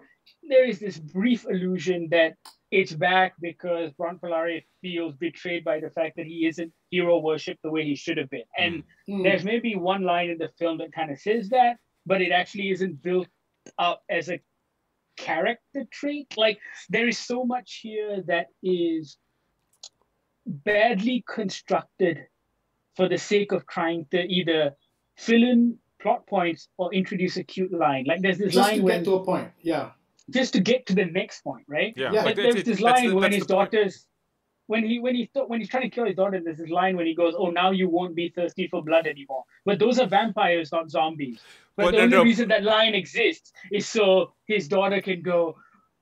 there is this brief allusion that it's back because Ron Polari feels betrayed by the fact that he isn't hero worshipped the way he should have been. And there's maybe one line in the film that kind of says that, but it actually isn't built up as a character trait. Like, there is so much here that is badly constructed for the sake of trying to either fill in plot points or introduce a cute line. Like, there's this line when... Just to get to a point, just to get to the next point, right? Yeah. Like, there's this line when his daughter's... When he's trying to kill his daughter, there's this line when he goes, "Oh, now you won't be thirsty for blood anymore." But those are vampires, not zombies. But the only reason that line exists is so his daughter can go,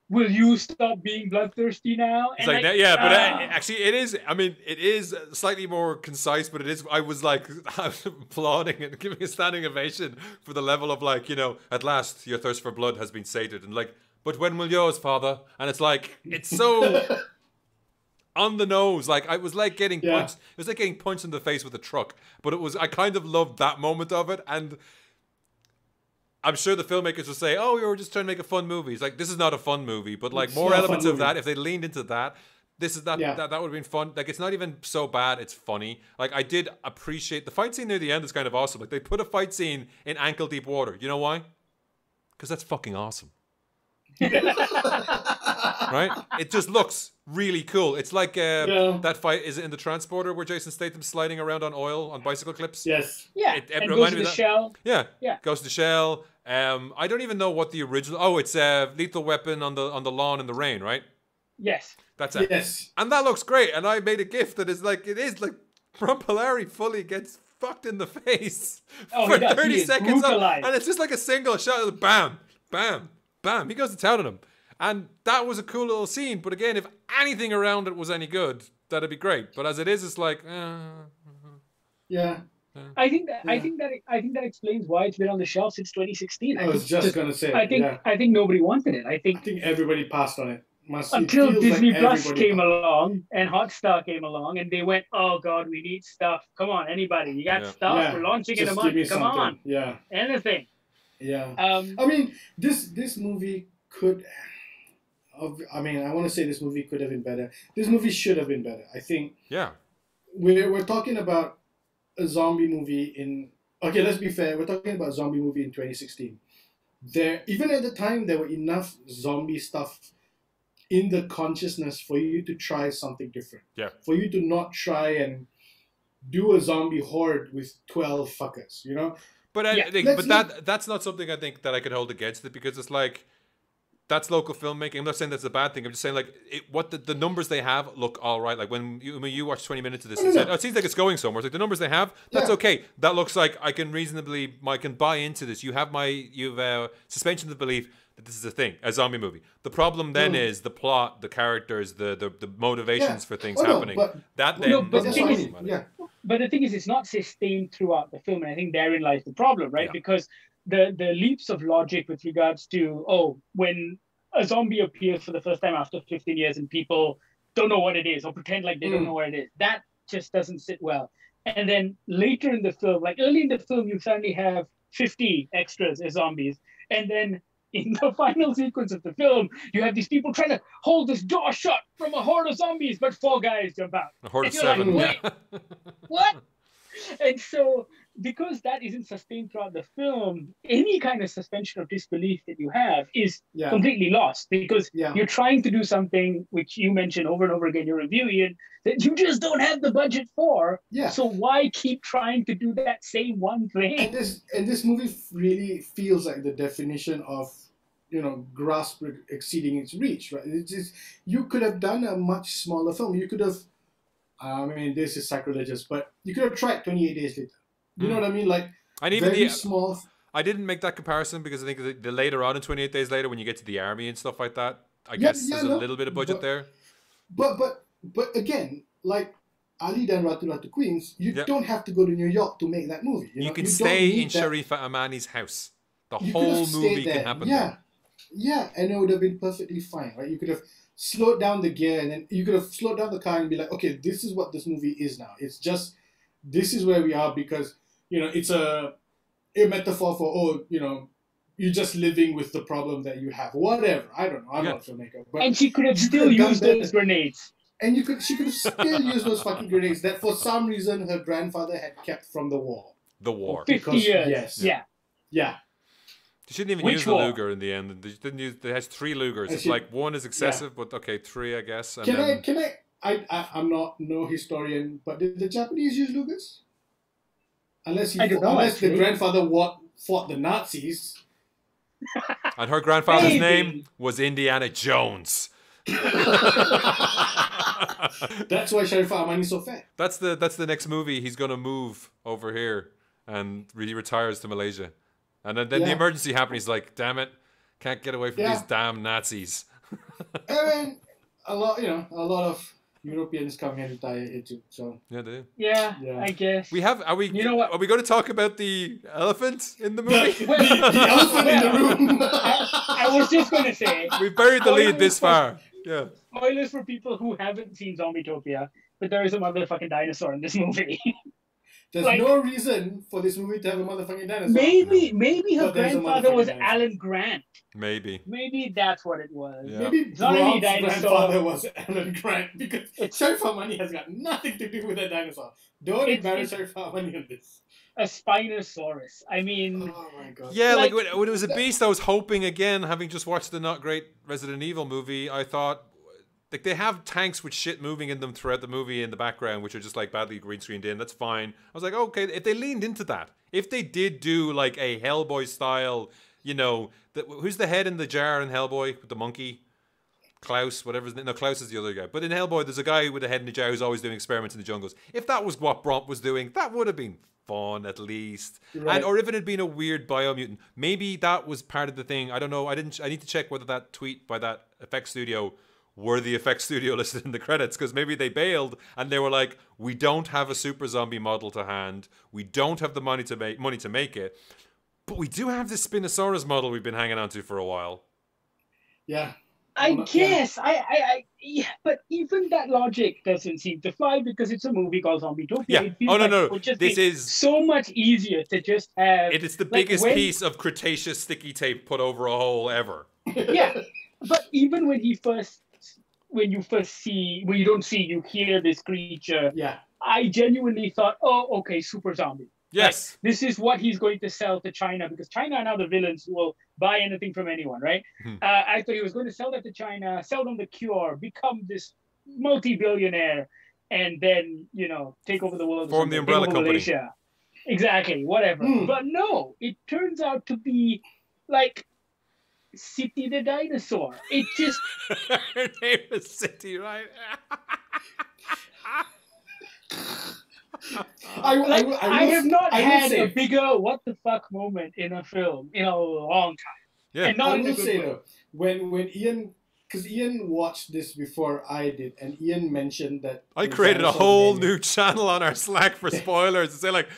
"Will you stop being bloodthirsty now?" It's like that, yeah. But actually, it is. I mean, it is slightly more concise, but it is. I was applauding and giving a standing ovation for the level of, like, at last your thirst for blood has been sated, and like, but when will yours, father? And it's like, it's so. On the nose, like, I was like getting punched. It was like getting punched in the face with a truck. But I kind of loved that moment of it, and I'm sure the filmmakers will say, "Oh, we were just trying to make a fun movie." It's like, this is not a fun movie, but like, more elements of that. If they leaned into that, that would have been fun. Like, it's not even so bad. It's funny. Like, I did appreciate the fight scene near the end is kind of awesome. Like, they put a fight scene in ankle deep water. You know why? Because that's fucking awesome. Right? It just looks really cool. It's like that fight, is it in The Transporter, where Jason Statham's sliding around on oil on bicycle clips? Yes. Yeah. It goes to the shell. Yeah. Goes to the shell. I don't even know what the original. Oh, it's Lethal Weapon on the lawn in the rain, right? Yes. That's it. Yes. And that looks great. And I made a GIF that is like, it is like Ron Polari fully gets fucked in the face for 30 seconds. And it's just like a single shot of bam, bam, bam. He goes to town on him. And that was a cool little scene. But again, if anything around it was any good, that'd be great. But as it is, it's like, yeah. I think that explains why it's been on the shelf since 2016. I was just gonna say. I think nobody wanted it. I think everybody passed on it. Until Disney Plus came along and Hotstar came along, and they went, "Oh God, we need stuff. Come on, anybody, you got stuff? Yeah. We're launching in a month. Come on, anything." Yeah. I mean, this movie could. I mean, I want to say this movie could have been better. This movie should have been better. I think. Yeah. We're talking about a zombie movie in. Okay, let's be fair. We're talking about a zombie movie in 2016. Even at the time, there were enough zombie stuff in the consciousness for you to try something different. Yeah. For you to not try and do a zombie horde with 12 fuckers, you know? But that's not something I think that I could hold against it, because it's like, that's local filmmaking. I'm not saying that's a bad thing. I'm just saying, like, the numbers they have look all right. Like, when you watch 20 minutes of this, it seems like it's going somewhere. It's like, the numbers they have, that's okay. That looks like I can buy into this. You have suspension of belief that this is a thing, a zombie movie. The problem then is the plot, the characters, the motivations for things happening. But the thing is, it's not sustained throughout the film, and I think therein lies the problem, right? Yeah. Because the leaps of logic with regards to, when a zombie appears for the first time after 15 years and people don't know what it is or pretend like they don't know what it is, that just doesn't sit well. And then later in the film, like early in the film, you suddenly have 50 extras as zombies, and then in the final sequence of the film, you have these people trying to hold this door shut from a horde of zombies, but 4 guys jump out. A horde of you're 7. like, wait, what? And so, because that isn't sustained throughout the film, any kind of suspension of disbelief that you have is completely lost, because you're trying to do something which you mentioned over and over again in your review, Ian, that you just don't have the budget for. So why keep trying to do that same one thing? And this movie really feels like the definition of, you know, grasp exceeding its reach, right? It's just, you could have done a much smaller film. You could have, I mean, this is sacrilegious, but you could have tried 28 Days Later. You know what I mean? Like, and even very small. I didn't make that comparison because I think the later on in 28 Days Later, when you get to the army and stuff like that, I guess there's a little bit of budget there. But again, like Ali Dan Ratu Queens, you don't have to go to New York to make that movie. You can stay in Sharifa Amani's house. The whole movie can happen there. Yeah, and it would have been perfectly fine, right? You could have slowed down the gear, and then you could have slowed down the car and be like, okay, this is what this movie is now. It's just, this is where we are because, you know, it's a metaphor for, oh, you know, you're just living with the problem that you have. Whatever. I don't know. I'm not a filmmaker. But and she could have still used those grenades. And she could have still used those fucking grenades that for some reason her grandfather had kept from the war. The war. 50 years. Yes. Yeah. They shouldn't even use the Luger in the end. They didn't use. It has 3 Lugers. It's like 1 is excessive, but okay, 3, I guess. And I'm not no historian, but did the Japanese use Lugers? Unless the grandfather fought the Nazis. And her grandfather's name was Indiana Jones. That's why Sharif Amani's so fat. That's the next movie. He's gonna move over here and really retires to Malaysia. And then the emergency happened. He's like, "Damn it, can't get away from these damn Nazis." And a lot of Europeans come here to die here too. So yeah, they do. Yeah, I guess we have. Are we? You know what? Are we going to talk about the elephant in the movie? The elephant in the room. I was just going to say we buried the lead this far. Yeah. Spoilers for people who haven't seen Zombie-topia, but there is a motherfucking dinosaur in this movie. There's no reason for this movie to have a motherfucking dinosaur. Maybe her grandfather was Alan Grant. Maybe that's what it was. Yeah. Maybe Brock's grandfather was Alan Grant because Sharif Amani has got nothing to do with that dinosaur. Don't embarrass Sharif Amani on this. A Spinosaurus. I mean... Oh my god. Yeah, like when it was a beast, I was hoping, again, having just watched the not great Resident Evil movie, I thought... Like, they have tanks with shit moving in them throughout the movie in the background, which are just, like, badly green screened in. That's fine. I was like, okay, if they leaned into that, if they did do, like, a Hellboy style, you know... who's the head in the jar in Hellboy with the monkey? Klaus, whatever his name. No, Klaus is the other guy. But in Hellboy, there's a guy with a head in the jar who's always doing experiments in the jungles. If that was what Bromp was doing, that would have been fun, at least. Right. Or if it had been a weird biomutant. Maybe that was part of the thing. I don't know. I need to check whether that tweet by that effects studio were the effects studio listed in the credits, because maybe they bailed and they were like, we don't have a super zombie model to hand. We don't have the money to make it. But we do have this Spinosaurus model we've been hanging on to for a while. Yeah. I guess. Yeah, but even that logic doesn't seem to fly because it's a movie called Zombie-topia. Yeah. Oh, no. This is so much easier to just have... It is the biggest piece of Cretaceous sticky tape put over a hole ever. Yeah. But even when you hear this creature, I genuinely thought, oh, okay, super zombie. Yes. Like, this is what he's going to sell to China, because China are now the villains who will buy anything from anyone, right? I thought he was going to sell that to China, sell them the cure, become this multi-billionaire, and then, you know, take over the world. Form the umbrella company. Malaysia. Exactly, whatever. But no, it turns out to be like City the dinosaur. It just... Her name is City, right? I have not had a bigger what the fuck moment in a film in a long time. Yeah, and not I will say though, when Ian, because Ian watched this before I did, and Ian mentioned that I created a whole new channel on our Slack for spoilers to say like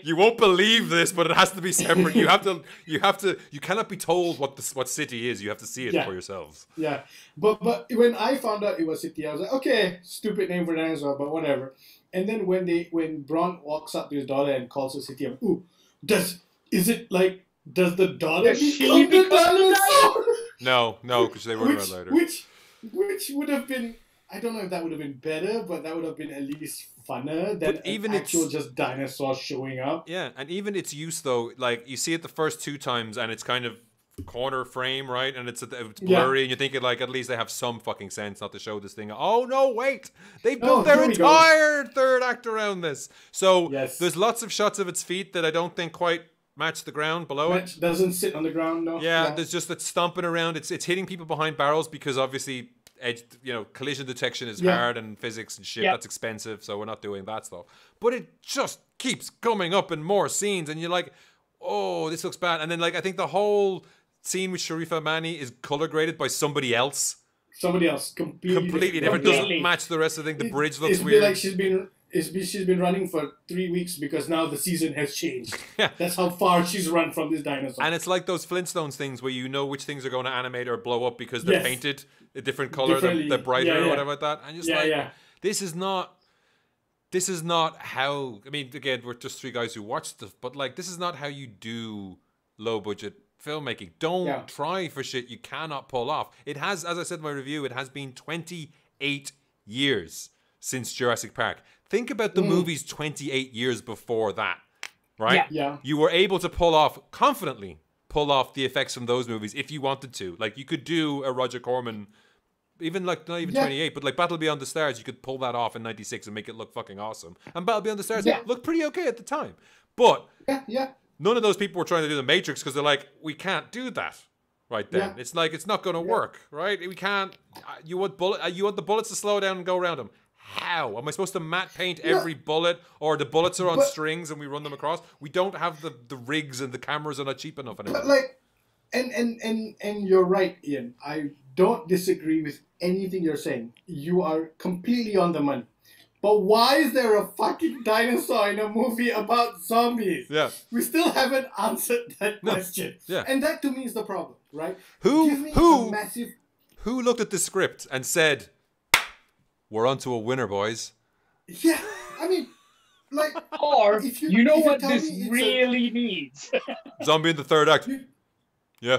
you won't believe this, but it has to be separate. You cannot be told what City is. You have to see it for yourselves. Yeah, but when I found out it was City, I was like, okay, stupid name for dinosaur, but whatever. And then when Bron walks up to his daughter and calls her City, I'm ooh, is it like does the daughter Does she become the become the dinosaur? No, because they run around later. Which would have been, I don't know if that would have been better, but that would have been at least funner than even an actual just dinosaur showing up. Yeah, and even its use though, like you see it the first 2 times, and it's kind of corner frame, right? And it's blurry, and you're thinking like at least they have some fucking sense not to show this thing. Oh no, wait, they built their entire third act around this. So there's lots of shots of its feet that I don't think quite match the ground below it. Doesn't sit on the ground, no. Yeah, there's just that stomping around. It's hitting people behind barrels because obviously collision detection is hard and physics and shit. That's expensive, so we're not doing that stuff. But it just keeps coming up in more scenes, and you're like, oh, this looks bad. And then like I think the whole scene with Sharifa Mani is color graded by somebody else. Completely different. Doesn't match the rest of the thing. The bridge looks weird. Like she's been running for 3 weeks because now the season has changed. Yeah, that's how far she's run from this dinosaur. And it's like those Flintstones things where you know which things are going to animate or blow up because they're painted a different color, they're brighter or whatever like that. And just this is not how. I mean, again, we're just 3 guys who watch stuff, but like this is not how you do low budget filmmaking. Don't try for shit you cannot pull off. It has, as I said in my review, it has been 28 years since Jurassic Park. Think about the movies 28 years before that, right? Yeah. You were able to confidently pull off the effects from those movies if you wanted to. Like you could do a Roger Corman, even like not even 28, but like Battle Beyond the Stars, you could pull that off in 96 and make it look fucking awesome. And Battle Beyond the Stars looked pretty okay at the time. But none of those people were trying to do The Matrix because they're like, we can't do that right then. It's like, it's not going to work, right? We can't, you want the bullets to slow down and go around them. How? Am I supposed to matte paint every bullet, or the bullets are on strings and we run them across? We don't have the rigs, and the cameras are not cheap enough anymore. But like, and you're right, Ian. I don't disagree with anything you're saying. You are completely on the money. But why is there a fucking dinosaur in a movie about zombies? Yeah. We still haven't answered that question. Yeah. And that to me is the problem, right? Who looked at the script and said, we're onto a winner, boys? Yeah. I mean, like... Or, you know what this really needs? Zombie in the third act. Yeah.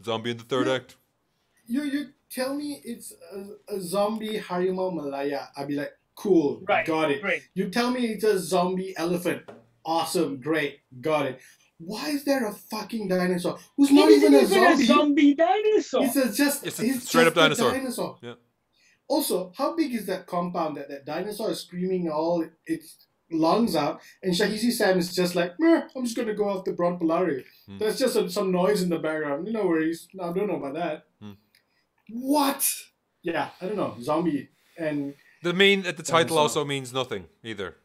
Zombie in the third act. You tell me it's a zombie Harimau Malaya. I'd be like, cool, got it. Great. You tell me it's a zombie elephant. Awesome, great, got it. Why is there a fucking dinosaur who's not even a zombie? A zombie dinosaur. It's a straight up dinosaur. Yeah. Also, how big is that compound that dinosaur is screaming all its lungs out, and Shahisi Sam is just like, I'm just gonna go after Bron Polari. There's just some noise in the background. No worries. No, I don't know about that. What? Yeah, I don't know. Zombie and the title also means nothing either.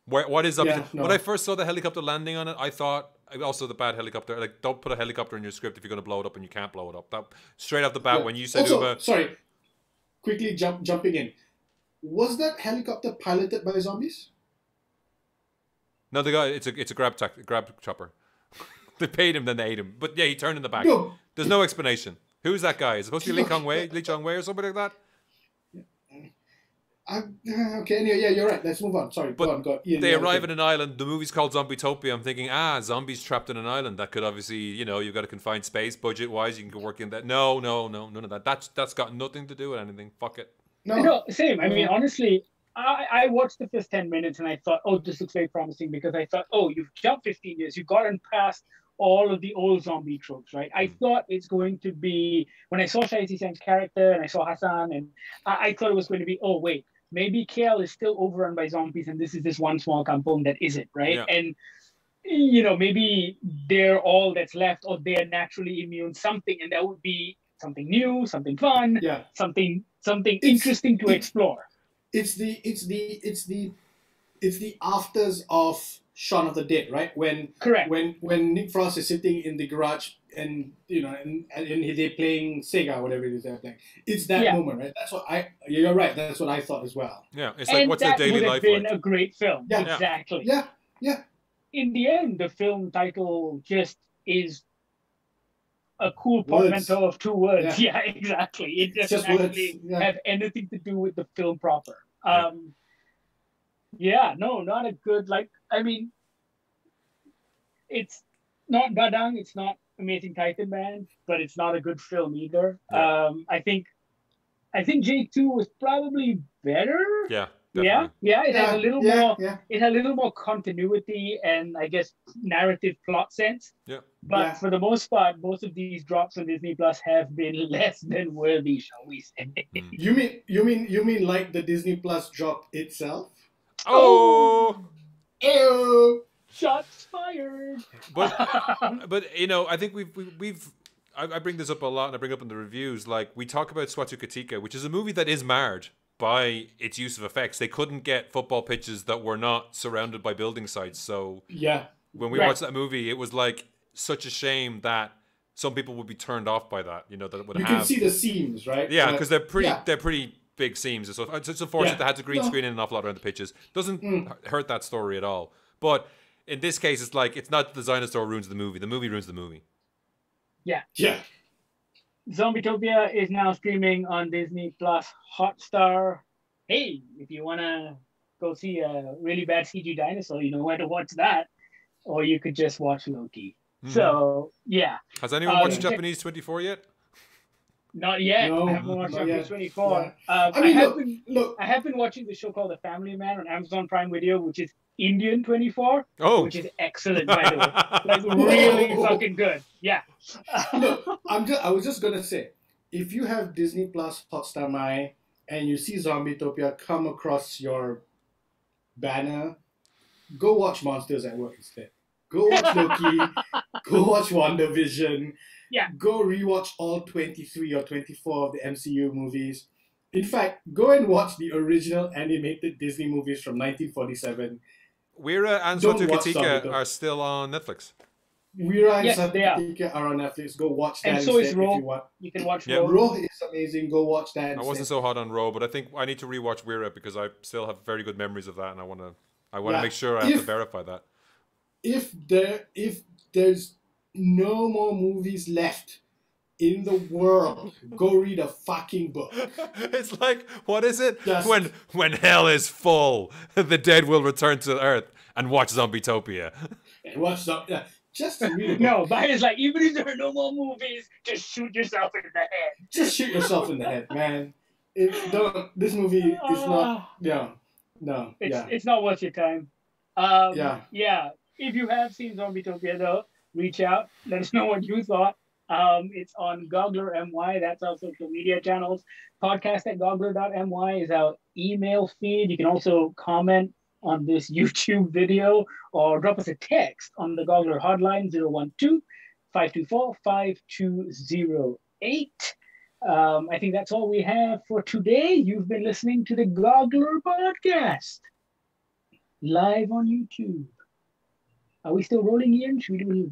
What is up? When I first saw the helicopter landing on it, I thought also the bad helicopter. Like, don't put a helicopter in your script if you're going to blow it up and you can't blow it up. That straight off the bat when you said sorry, quickly jumping in. Was that helicopter piloted by zombies? No, the guy. It's a grab chopper. They paid him, then they ate him. But yeah, he turned in the back. No. There's no explanation. Who's that guy? Is it supposed to be Lee Chong Wei or somebody like that? Okay, anyway, yeah, you're right. Let's move on. Sorry, go on. Ian, they arrive at an island. The movie's called Zombie-topia. I'm thinking, zombies trapped in an island. That could obviously, you've got a confined space, budget-wise. You can work in that. No, none of that. That's got nothing to do with anything. Fuck it. No, same. I mean, honestly, I watched the first 10 minutes and I thought, this looks very promising, because I thought, you've jumped 15 years. You've gotten past all of the old zombie tropes, right? I thought it's going to be, when I saw Shahisi Sam's character and I saw Hassan, and I thought it was going to be, wait, maybe KL is still overrun by zombies and this is this one small kampung that isn't, right? Yeah. And, maybe they're all that's left, or they're naturally immune, something, and that would be something new, something fun, something interesting to explore. It's the afters of Shaun of the Dead, right? When Nick Frost is sitting in the garage and and they're playing Sega, whatever it is they're playing. It's that moment, right? That's what you're right. That's what I thought as well. Yeah, it's like, what's their daily life like? That would have been a great film. Yeah. Exactly. Yeah. In the end, the film title just is a cool portmanteau of 2 words. Yeah, exactly. It doesn't actually have anything to do with the film proper. Not a good, I mean, it's not Gadang, it's not Amazing Titan Man, but it's not a good film either. Yeah. I think J2 was probably better. Yeah. Definitely. Yeah. It had a little more. Yeah. It had a little more continuity and I guess narrative plot sense. Yeah. But for the most part, both of these drops on Disney Plus have been less than worthy, shall we say? You mean like the Disney Plus drop itself? Oh. Ew. Shots fired. But I think we've I bring this up a lot, and I bring it up in the reviews. Like, we talk about Suatu Ketika, which is a movie that is marred by its use of effects. They couldn't get football pitches that were not surrounded by building sites. So when we watched that movie, it was like such a shame that some people would be turned off by that. That it would you can see the seams, right? Yeah, because they're pretty big seams. So it's unfortunate they had to green screen in an awful lot around the pitches. Doesn't hurt that story at all. But in this case, it's like it's not the design of the store ruins the movie. The movie ruins the movie. Yeah. Yeah. Zombitopia is now streaming on Disney Plus Hotstar. Hey, if you want to go see a really bad CG dinosaur, you know where to watch that. Or you could just watch Loki. Mm-hmm. So, yeah. Has anyone watched Japanese 24 yet? Not yet. No, I haven't watched Japanese 24. Yeah. I have been watching the show called The Family Man on Amazon Prime Video, which is Indian 24, which is excellent, by the way. Like, really fucking good. Yeah. Look, I was just gonna say, if you have Disney Plus Hotstar My and you see Zombitopia come across your banner, go watch Monsters at Work instead. Go watch Loki. Go watch WandaVision. Yeah. Go rewatch all 23 or 24 of the MCU movies. In fact, go and watch the original animated Disney movies from 1947. Weira and Suatu Ketika are still on Netflix. Weira and Suatu Ketika are on Netflix. Go watch that. And so is Ro. You can watch Ro. Ro is amazing. Go watch that. I wasn't so hot on Ro, but I think I need to rewatch Weira because I still have very good memories of that, and I want to make sure I have to verify that. If there's no more movies left in the world, go read a fucking book. It's like, what is it? When hell is full, the dead will return to Earth, and watch Zombitopia. And watch Zombitopia. Just read a book. No, but it's like, even if there are no more movies, just shoot yourself in the head. Just shoot yourself in the head, man. This movie is not. No. It's not worth your time. Yeah. If you have seen Zombitopia, though, reach out. Let us know what you thought. It's on Goggler MY. That's our social media channels. Podcast@goggler.my is our email feed. You can also comment on this YouTube video or drop us a text on the Goggler hotline 012-524-5208. I think that's all we have for today. You've been listening to the Goggler podcast live on YouTube. Are we still rolling, Ian? Should we do